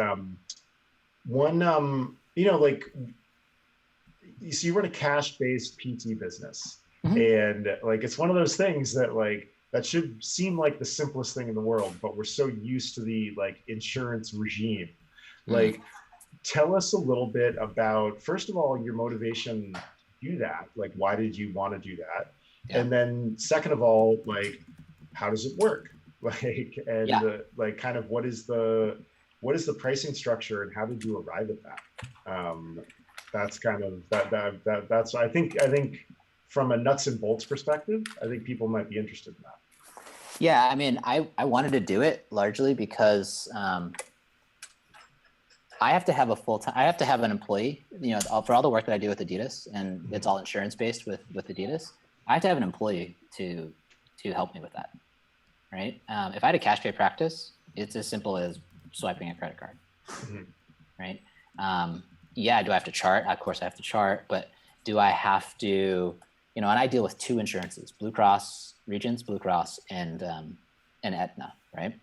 like, so you run a cash-based PT business, and like, it's one of those things that like, that should seem like the simplest thing in the world, but we're so used to the like insurance regime. Like, tell us a little bit about, first of all, your motivation do that, like why did you want to do that, and then second of all, like how does it work, like, and like kind of what is the pricing structure and how did you arrive at that? That's kind of that's I think from a nuts and bolts perspective, I think people might be interested in that. Yeah, I mean, I wanted to do it largely because I have to have I have to have an employee, for all the work that I do with Adidas, and it's all insurance based with Adidas. I have to have an employee to help me with that, right? If I had a cash pay practice, it's as simple as swiping a credit card, right? Yeah, do I have to chart? Of course I have to chart, but do I have to, and I deal with 2 insurances, Blue Cross, Regents, Blue Cross, and Aetna, right?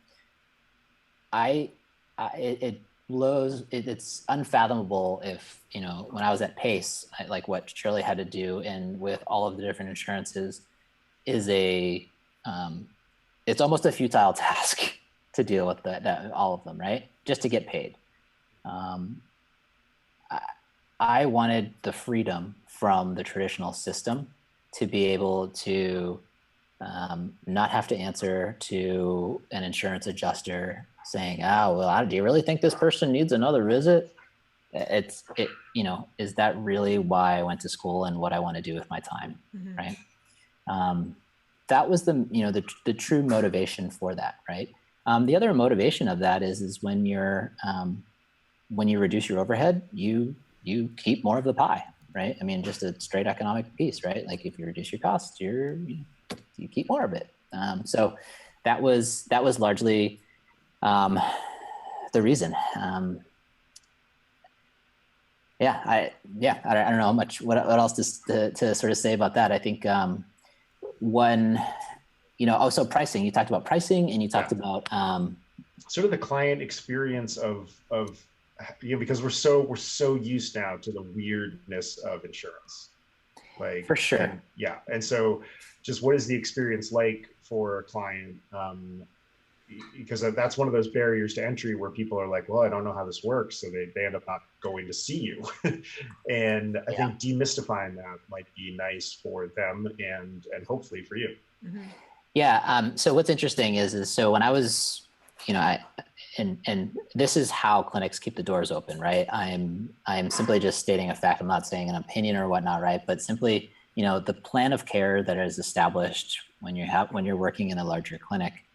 It's unfathomable if, when I was at Pace, like what Shirley had to do, and with all of the different insurances, is it's almost a futile task to deal with all of them, right? Just to get paid. I wanted the freedom from the traditional system to be able to not have to answer to an insurance adjuster saying, do you really think this person needs another visit? Is that really why I went to school and what I want to do with my time, right? That was the true motivation for that, right? The other motivation of that is when when you reduce your overhead, you keep more of the pie, right? I mean, just a straight economic piece, right? Like if you reduce your costs, you keep more of it. So that was largely the reason. I don't know much what else to sort of say about that. I think so pricing. You talked about pricing, and you talked about sort of the client experience of because we're so used now to the weirdness of insurance, like for sure. And so just what is the experience like for a client? Because that's one of those barriers to entry where people are like, well, I don't know how this works. So they end up not going to see you. And I think demystifying that might be nice for them and hopefully for you. Yeah. So what's interesting is so when I was, and this is how clinics keep the doors open, right? I'm simply just stating a fact. I'm not saying an opinion or whatnot, right? But simply, the plan of care that is established when you're working in a larger clinic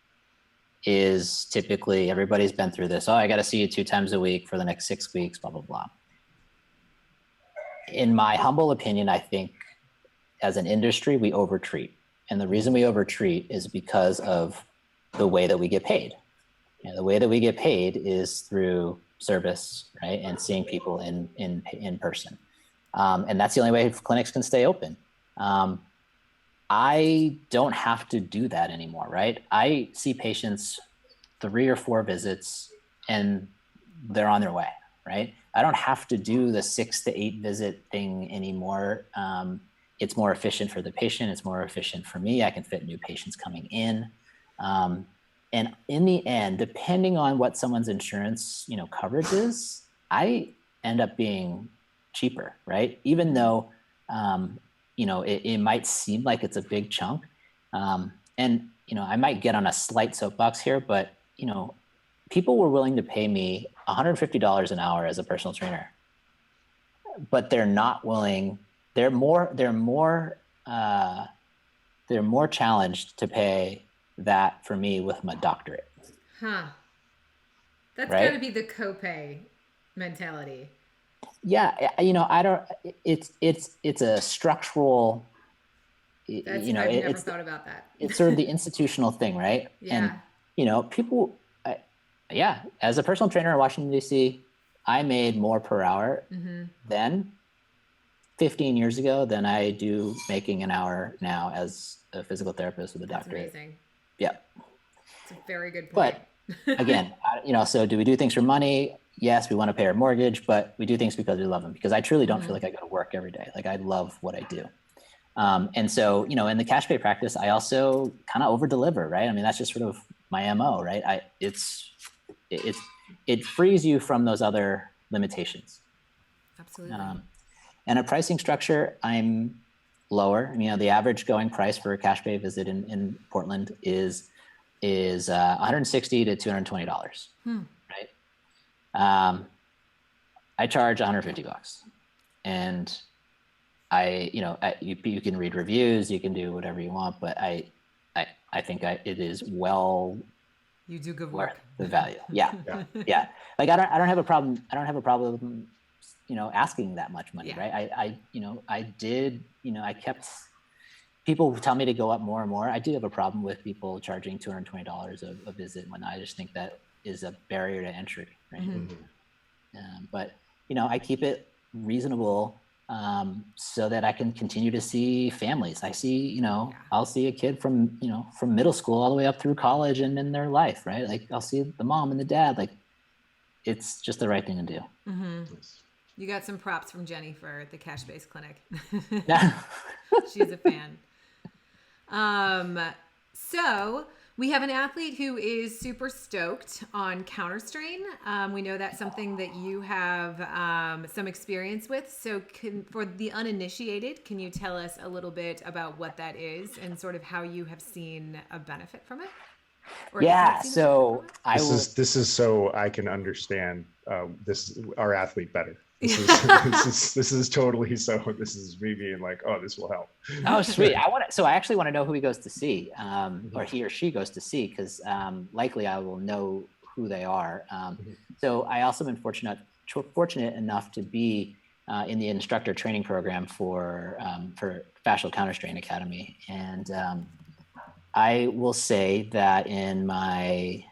is typically everybody's been through this. Oh, I got to see you 2 times a week for the next 6 weeks, blah, blah, blah. In my humble opinion, I think as an industry, we overtreat. And the reason we overtreat is because of the way that we get paid. The way that we get paid is through service, right? And seeing people in person. And that's the only way clinics can stay open. I don't have to do that anymore, right? I see patients 3 or 4 visits and they're on their way, right? I don't have to do the 6 to 8 visit thing anymore. It's more efficient for the patient. It's more efficient for me. I can fit new patients coming in. And in the end, depending on what someone's insurance, coverage is, I end up being cheaper, right? Even though, it might seem like it's a big chunk. And, I might get on a slight soapbox here, but, people were willing to pay me $150 an hour as a personal trainer, but they're not willing. They're more challenged to pay that for me with my doctorate. That's right? Got to be the copay mentality. Yeah, I don't. It's a structural. I've never thought about that. It's sort of the institutional thing, right? Yeah. And people, as a personal trainer in Washington D.C., I made more per hour then 15 years ago than I do making an hour now as a physical therapist with a doctorate. That's amazing. Yeah. It's a very good point. But again, so do we do things for money? Yes, we want to pay our mortgage, but we do things because we love them, because I truly don't feel like I go to work every day. Like I love what I do. And so, in the cash pay practice, I also kind of over deliver, right? I mean, that's just sort of my MO, right? It frees you from those other limitations. Absolutely. And a pricing structure, I'm lower. The average going price for a cash pay visit in Portland is $160 to $220, right? I charge $150, and you can read reviews, you can do whatever you want, but I think it is well You do good worth work. the value. Yeah. Yeah. Yeah. Like I don't have a problem. I don't have a problem, asking that much money. Yeah. Right. I kept, people tell me to go up more and more. I do have a problem with people charging $220 a visit when I just think that is a barrier to entry. Right. Mm-hmm. But I keep it reasonable, so that I can continue to see families. I see, I'll see a kid from middle school all the way up through college and in their life, right? Like I'll see the mom and the dad. Like it's just the right thing to do. Mm-hmm. You got some props from Jenny for the cash-based clinic. Yeah. She's a fan. So we have an athlete who is super stoked on Counterstrain. We know that's something that you have some experience with. So for the uninitiated, can you tell us a little bit about what that is and sort of how you have seen a benefit from it? Yeah. So this is so I can understand our athlete better. This is totally so. This is me being like, oh, this will help. Oh, sweet. I actually want to know who he goes to see, or he or she goes to see, because likely I will know who they are. So I also been fortunate enough to be in the instructor training program for Fascial Counterstrain Academy, and I will say that in my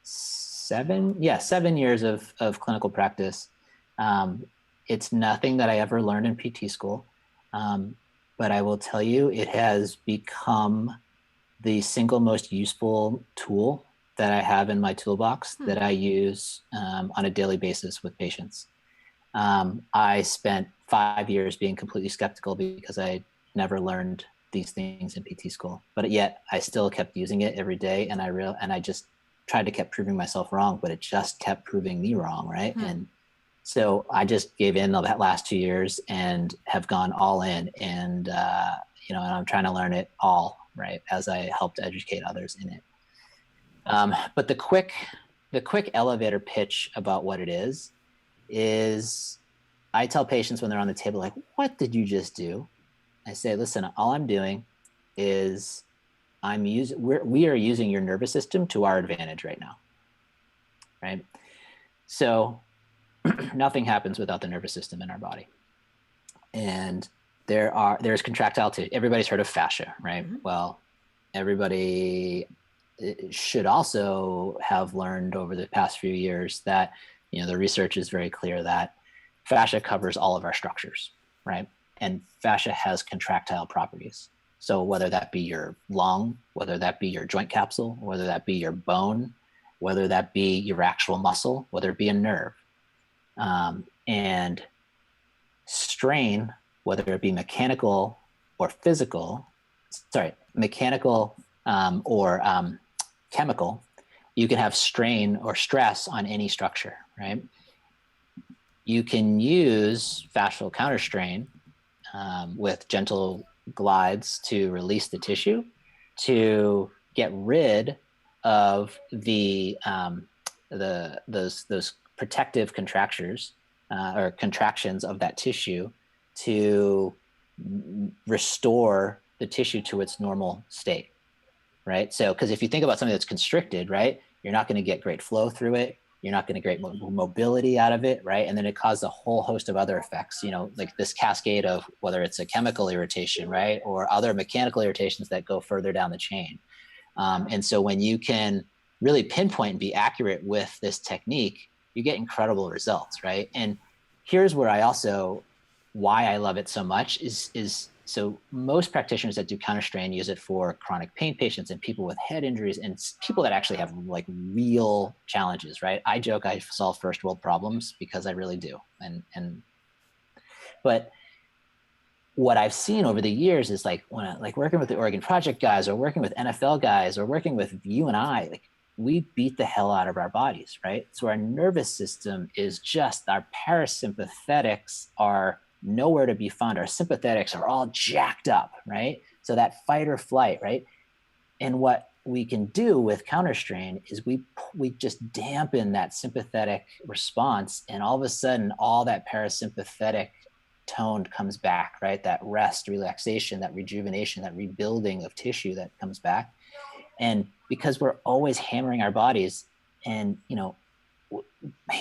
7 years of clinical practice, it's nothing that I ever learned in PT school. But I will tell you, it has become the single most useful tool that I have in my toolbox that I use on a daily basis with patients. I spent 5 years being completely skeptical because I never learned these things in PT school, but yet I still kept using it every day. And I just tried to keep proving myself wrong, but it just kept proving me wrong. Right. And so I just gave in that last 2 years and have gone all in, and, and I'm trying to learn it all, right, as I help to educate others in it. But the quick elevator pitch about what it is I tell patients when they're on the table, like, what did you just do? I say, listen, all I'm doing is we are using your nervous system to our advantage right now, right? So nothing happens without the nervous system in our body. And there's contractile tissue. Everybody's heard of fascia, right? Mm-hmm. Well, everybody should also have learned over the past few years that, the research is very clear that fascia covers all of our structures, right? And fascia has contractile properties. So whether that be your lung, whether that be your joint capsule, whether that be your bone, whether that be your actual muscle, whether it be a nerve, and strain, whether it be mechanical or chemical, you can have strain or stress on any structure, right? You can use fascial counterstrain with gentle glides to release the tissue to get rid of those protective contractures or contractions of that tissue to restore the tissue to its normal state, right? So, because if you think about something that's constricted, right, you're not going to get great flow through it. You're not going to get mobility out of it, right? And then it causes a whole host of other effects, like this cascade of whether it's a chemical irritation, right, or other mechanical irritations that go further down the chain. And so when you can really pinpoint and be accurate with this technique, you get incredible results, right? And here's where why I love it so much is so most practitioners that do Counterstrain use it for chronic pain patients and people with head injuries and people that actually have like real challenges, right? I joke I solve first world problems because I really do. But what I've seen over the years is like when working with the Oregon Project guys or working with NFL guys or working with you and I, like we beat the hell out of our bodies, right? So our nervous system is just, our parasympathetics are nowhere to be found. Our sympathetics are all jacked up, right? So that fight or flight, right? And what we can do with Counterstrain is we just dampen that sympathetic response, and all of a sudden all that parasympathetic tone comes back, right? That rest, relaxation, that rejuvenation, that rebuilding of tissue that comes back. And because we're always hammering our bodies, and, you know,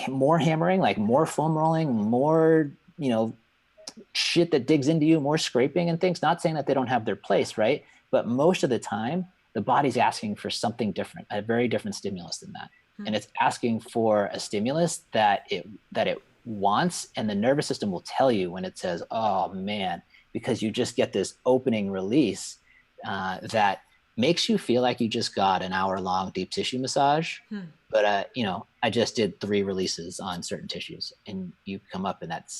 more hammering, like more foam rolling, more, you know, shit that digs into you, more scraping and things, not saying that they don't have their place, right? But most of the time, the body's asking for something different, a very different stimulus than that. And it's asking for a stimulus that it wants, and the nervous system will tell you when it says, oh man, because you just get this opening release that makes you feel like you just got an hour-long deep tissue massage. But you know, I just did 3 releases on certain tissues, and you come up, and that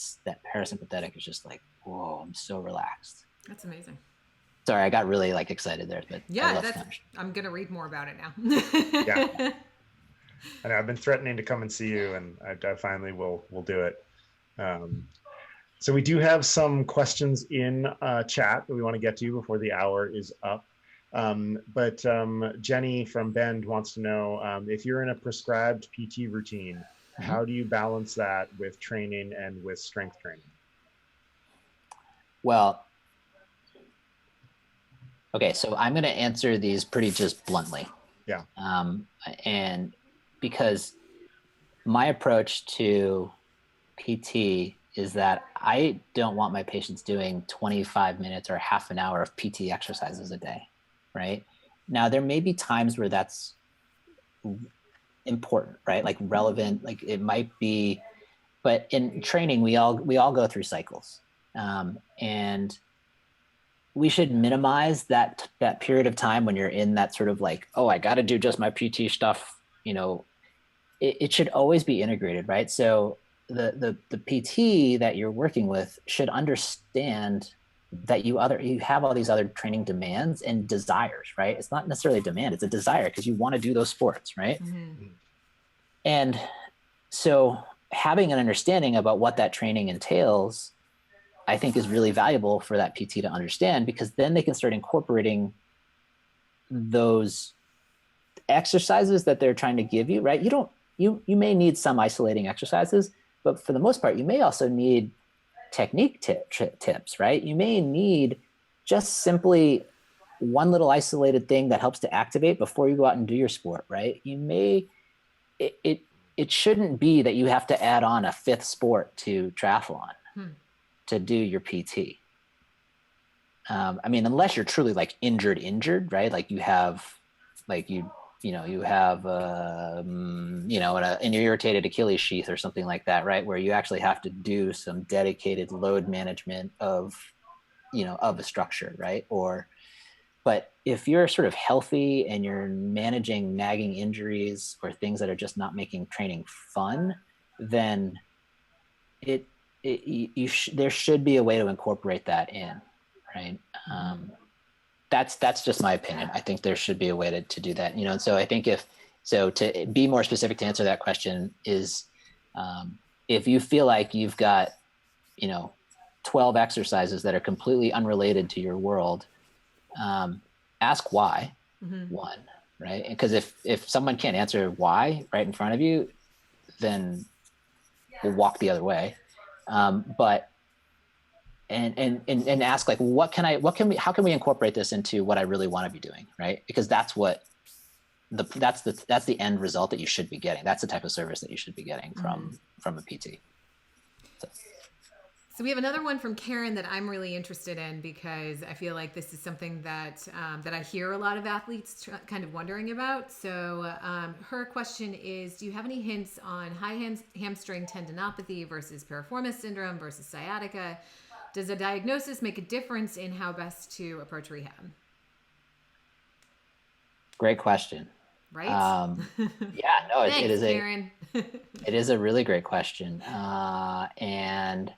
parasympathetic is just like, whoa, I'm so relaxed. That's amazing. Sorry, I got really like excited there, but yeah, I'm gonna read more about it now. Yeah. I know I've been threatening to come and see you, and I finally will do it. So we do have some questions in chat that we want to get to before the hour is up. But Jenny from Bend wants to know, if you're in a prescribed PT routine, how do you balance that with training and with strength training? Well, okay, so I'm going to answer these pretty just bluntly. Yeah. And because my approach to PT is that I don't want my patients doing 25 minutes or half an hour of PT exercises a day, right? Now, there may be times where that's important, right? Like relevant, like it might be, but in training, we all go through cycles. And we should minimize that period of time when you're in that sort of like, oh, I got to do just my PT stuff, you know. It should always be integrated, right? So the PT that you're working with should understand that you have all these other training demands and desires, right? It's not necessarily a demand, it's a desire, because you want to do those sports, right? And so having an understanding about what that training entails, I think, is really valuable for that PT to understand, because then they can start incorporating those exercises that they're trying to give you, right? You may need some isolating exercises, but for the most part, you may also need technique tips, right? You may need just simply one little isolated thing that helps to activate before you go out and do your sport, right? It shouldn't be that you have to add on a 5th sport to triathlon to do your PT. I mean, unless you're truly like injured, right? Like you have, like you have an irritated Achilles sheath or something like that, right? Where you actually have to do some dedicated load management of a structure, right? But if you're sort of healthy and you're managing nagging injuries or things that are just not making training fun, then there should be a way to incorporate that in, right? That's just my opinion. I think there should be a way to do that, And so I think to be more specific, to answer that question is, if you feel like you've got, 12 exercises that are completely unrelated to your world, ask why, one, right? Because if someone can't answer why right in front of you, then we'll walk the other way. But and ask, like, how can we incorporate this into what I really want to be doing, right? Because that's the end result that you should be getting. That's the type of service that you should be getting from a PT. So we have another one from Karen that I'm really interested in, because I feel like this is something that I hear a lot of athletes kind of wondering about. So her question is, do you have any hints on high hamstring tendinopathy versus piriformis syndrome versus sciatica? Does a diagnosis make a difference in how best to approach rehab? Great question. Right? Yeah, no, Thanks, it is Karen. It is a really great question. And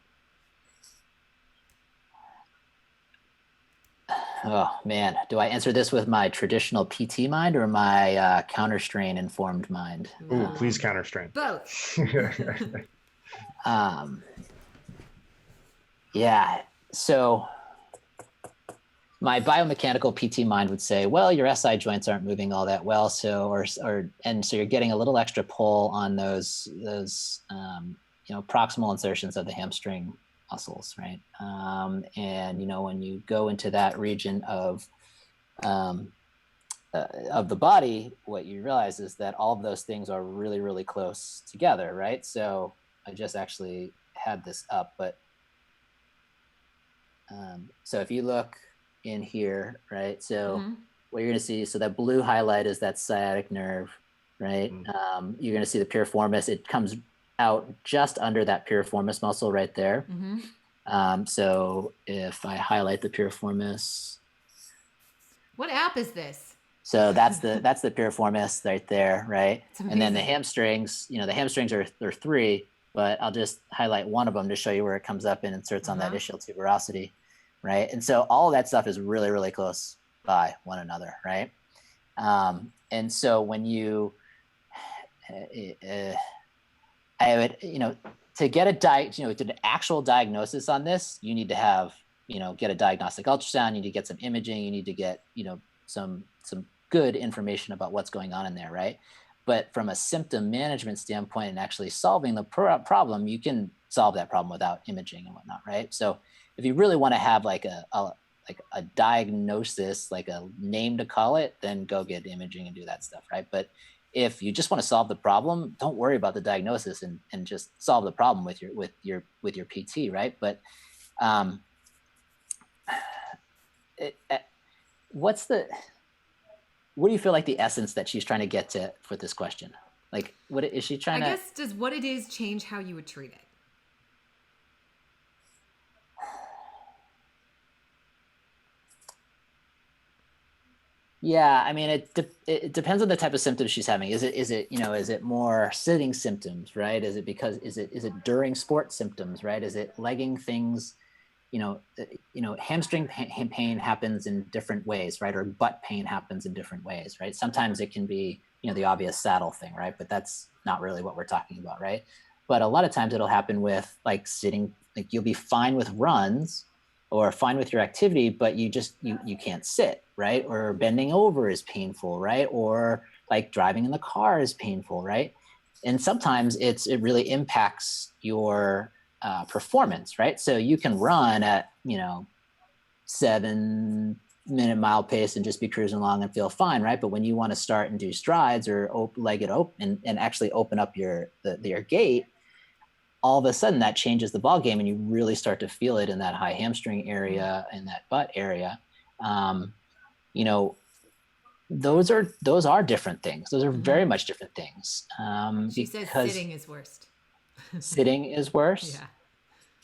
oh man, do I answer this with my traditional PT mind or my Counterstrain informed mind? Ooh, please Counterstrain. Both. Yeah. So my biomechanical PT mind would say, well, your SI joints aren't moving all that well, so you're getting a little extra pull on those proximal insertions of the hamstring muscles, right? And when you go into that region of the body, what you realize is that all of those things are really, really close together, right? So I just actually had this up, but so if you look in here, right? So what you're going to see, so that blue highlight is that sciatic nerve, right? You're going to see the piriformis. It comes out just under that piriformis muscle right there. So if I highlight the piriformis. What app is this? So that's the piriformis right there, right? And then the hamstrings, the hamstrings are 3, but I'll just highlight one of them to show you where it comes up and inserts on that ischial tuberosity, right? And so all of that stuff is really, really close by one another, right? And so when you, I would, to get to an actual diagnosis on this, you need to have, get a diagnostic ultrasound, you need to get some imaging, you need to get, some good information about what's going on in there, right? But from a symptom management standpoint and actually solving the problem, you can solve that problem without imaging and whatnot, right? So if you really want to have like a diagnosis, like a name to call it, then go get imaging and do that stuff, right? But if you just want to solve the problem, don't worry about the diagnosis and just solve the problem with your PT, right? But what do you feel like the essence that she's trying to get to with this question? Like, what is she trying to? I guess, does what it is change how you would treat it? Yeah, I mean, it depends on the type of symptoms she's having. Is it more sitting symptoms, right? Is it during sport symptoms, right? Is it legging things? Hamstring pain happens in different ways, right? Or butt pain happens in different ways, right? Sometimes it can be, the obvious saddle thing, right? But that's not really what we're talking about, right? But a lot of times it'll happen with like sitting, like you'll be fine with runs or fine with your activity, but you can't sit, right? Or bending over is painful, right? Or like driving in the car is painful, right? And sometimes it really impacts your performance, right? So you can run at 7-minute mile pace and just be cruising along and feel fine, right? But when you want to start and do strides or leg it open and actually open up your gait, all of a sudden that changes the ball game, and you really start to feel it in that high hamstring area and that butt area. Those are different things. Those are very much different things. She says sitting is worst. Sitting is worse. Yeah.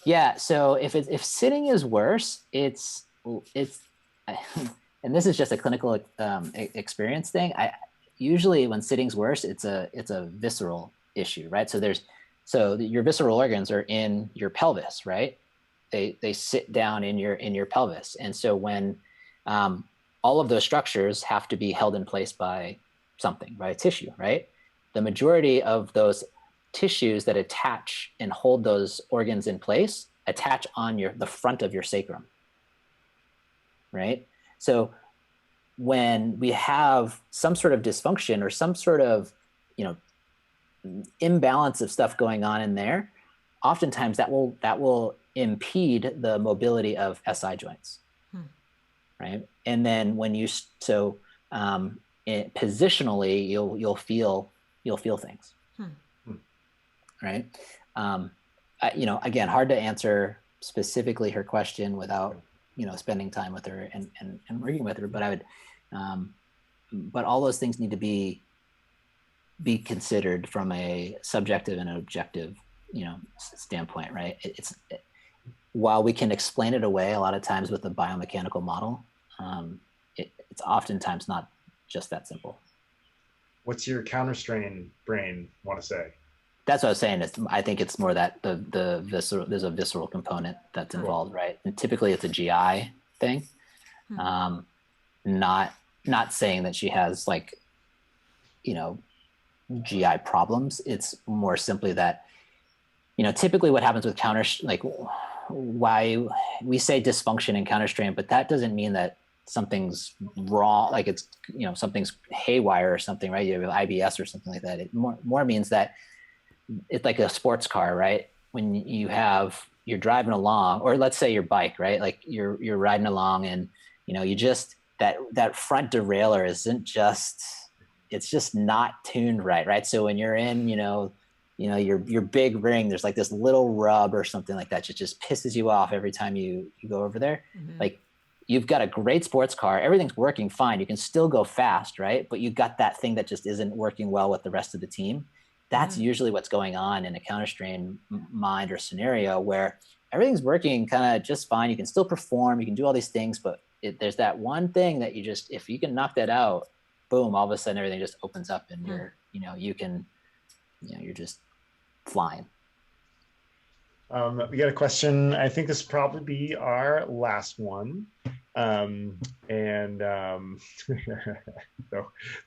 Yeah. So if sitting is worse, it's, and this is just a clinical experience thing. Usually when sitting's worse, it's a visceral issue, right? So your visceral organs are in your pelvis, right? They sit down in your pelvis, and so when all of those structures have to be held in place by something, by a tissue, right? The majority of those tissues that attach and hold those organs in place attach on the front of your sacrum, right? So when we have some sort of dysfunction or some sort of, imbalance of stuff going on in there, oftentimes that will impede the mobility of SI joints, right? And then when positionally, you'll feel things, right? Again, hard to answer specifically her question without spending time with her and working with her, but I would, but all those things need to be considered from a subjective and an objective, standpoint, right? While we can explain it away a lot of times with the biomechanical model, it's oftentimes not just that simple. What's your Counterstrain brain want to say? That's what I was saying. I think it's more that the visceral, there's a visceral component that's involved, right? And typically it's a GI thing. Not saying that she has like, GI problems. It's more simply that, typically what happens with why we say dysfunction in Counterstrain, but that doesn't mean that something's wrong, like it's, something's haywire or something, right? You have IBS or something like that. It more means that it's like a sports car, right? when you're driving along, or let's say your bike, right? Like you're riding along, and you just that front derailleur it's just not tuned right? So when you're in, your big ring, there's like this little rub or something like that just pisses you off every time you go over there. Mm-hmm. Like, you've got a great sports car, everything's working fine, you can still go fast, right? But you got that thing that just isn't working well with the rest of the team. That's usually what's going on in a counterstrain mind or scenario, where everything's working kind of just fine. You can still perform, you can do all these things, but there's that one thing that if you can knock that out, boom, all of a sudden everything just opens up, and you're just flying. We got a question. I think this will probably be our last one. Though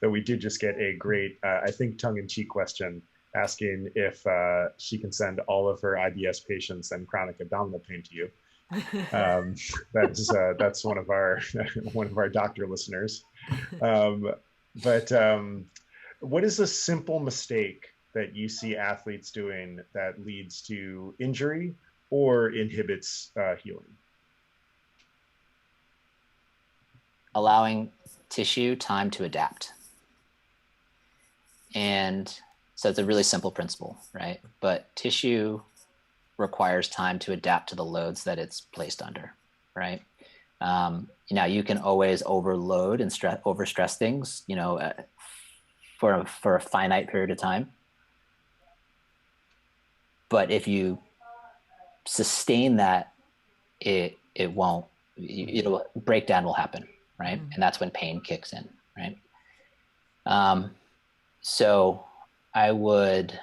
we did just get a great, I think, tongue-in-cheek question asking if she can send all of her IBS patients and chronic abdominal pain to you. That's one of our doctor listeners. But what is a simple mistake that you see athletes doing that leads to injury or inhibits healing? Allowing tissue time to adapt. And so it's a really simple principle, right? But tissue requires time to adapt to the loads that it's placed under, right? Now you can always overload and overstress things, for a finite period of time. But if you sustain that, breakdown will happen, right? Mm-hmm. And that's when pain kicks in, right? So I would,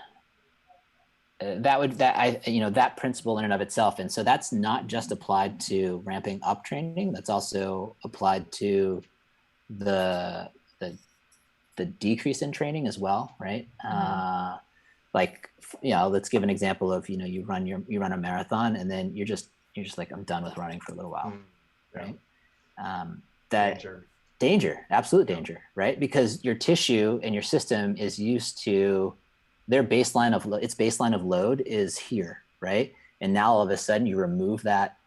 that principle in and of itself. And so that's not just applied to ramping up training. That's also applied to the decrease in training as well, right? Mm-hmm. Let's give an example of, you run a marathon, and then you're just like, I'm done with running for a little while, right? Danger, absolute danger, right? Because your tissue and your system is used to their baseline of load is here, right? And now all of a sudden you remove that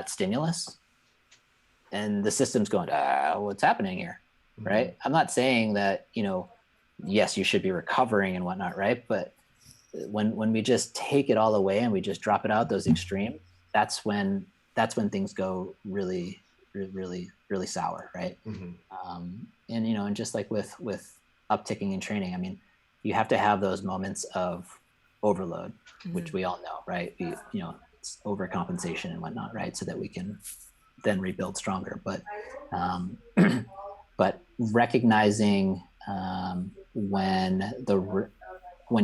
stimulus, and the system's going, what's happening here, right? Mm-hmm. I'm not saying that, yes, you should be recovering and whatnot, right? But when we just take it all away and we just drop it out those extremes, that's when things go really, really, really sour, right? Mm-hmm. And just like with upticking in training, I mean, you have to have those moments of overload, mm-hmm. which we all know, right? It's overcompensation and whatnot, right? So that we can then rebuild stronger. But but recognizing when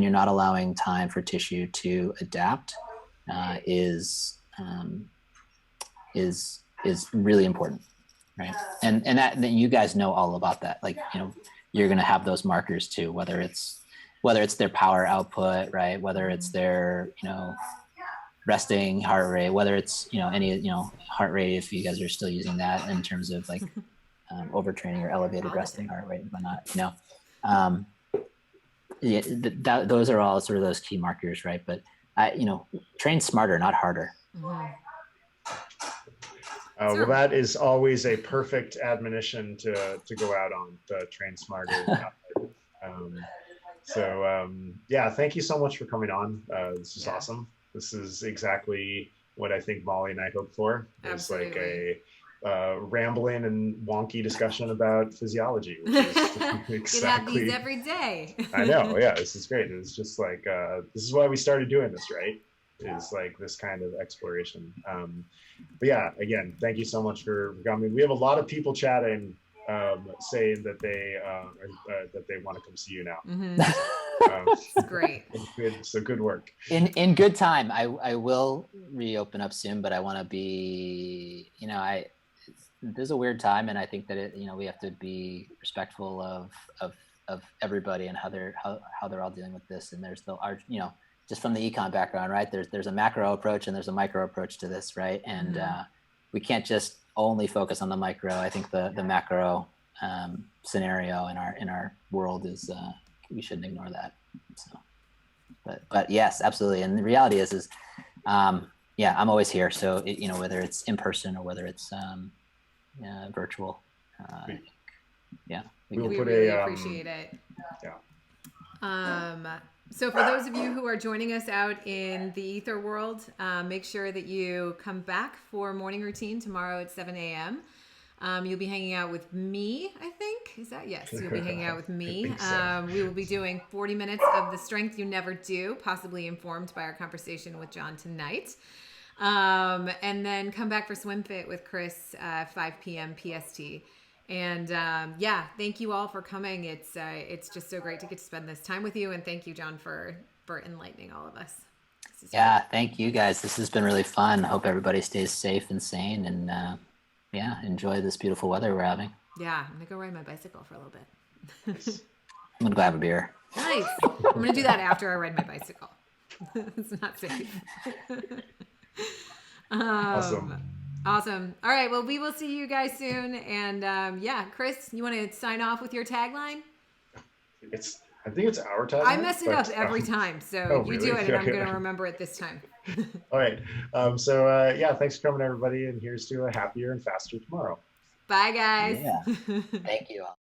you're not allowing time for tissue to adapt is really important, right? And that you guys know all about that. Like, you're going to have those markers too, whether it's their power output, right? Whether it's their, resting heart rate, whether it's, any, heart rate, if you guys are still using that in terms of like overtraining or elevated resting heart rate and whatnot, those are all sort of those key markers, right? But train smarter, not harder. Mm-hmm. Well, that is always a perfect admonition to go out on, to train smarter. Yeah, thank you so much for coming on. This is awesome. This is exactly what I think Molly and I hoped for. It's like a rambling and wonky discussion about physiology, which is exactly. You'd have these every day. I know. Yeah, this is great. It's just like this is why we started doing this, right? Is like this kind of exploration. But yeah, again, thank you so much for coming. We have a lot of people chatting, saying that they want to come see you now. Mm-hmm. It's great. So good work. In good time. I will reopen up soon, but I want to be, there's a weird time, and I think that we have to be respectful of everybody and how they're all dealing with this. And there's just from the econ background, right? There's a macro approach and there's a micro approach to this, right? And we can't just only focus on the micro. I think the macro scenario in our world is we shouldn't ignore that. So but yes, absolutely. And the reality is yeah, I'm always here. So, whether it's in person or whether it's virtual, yeah, we really appreciate it. Yeah. So for those of you who are joining us out in the ether world, make sure that you come back for morning routine tomorrow at 7 a.m. You'll be hanging out with me, I think. Is that? Yes, you'll be hanging out with me. So. We will be doing 40 minutes of the strength you never do, possibly informed by our conversation with John tonight. And then come back for Swim Fit with Chris, 5 p.m. PST. And thank you all for coming. It's just so great to get to spend this time with you. And thank you, John, for enlightening all of us. Yeah, great. Thank you guys. This has been really fun. I hope everybody stays safe and sane, and enjoy this beautiful weather we're having. Yeah, I'm gonna go ride my bicycle for a little bit. I'm gonna go have a beer. Nice. I'm gonna do that after I ride my bicycle. It's not safe. Awesome. All right. Well, we will see you guys soon. And Chris, you want to sign off with your tagline? I think it's our tagline. I mess it up every time. So you do it and I'm going to remember it this time. All right. Thanks for coming, everybody. And here's to a happier and faster tomorrow. Bye, guys. Yeah. Thank you all.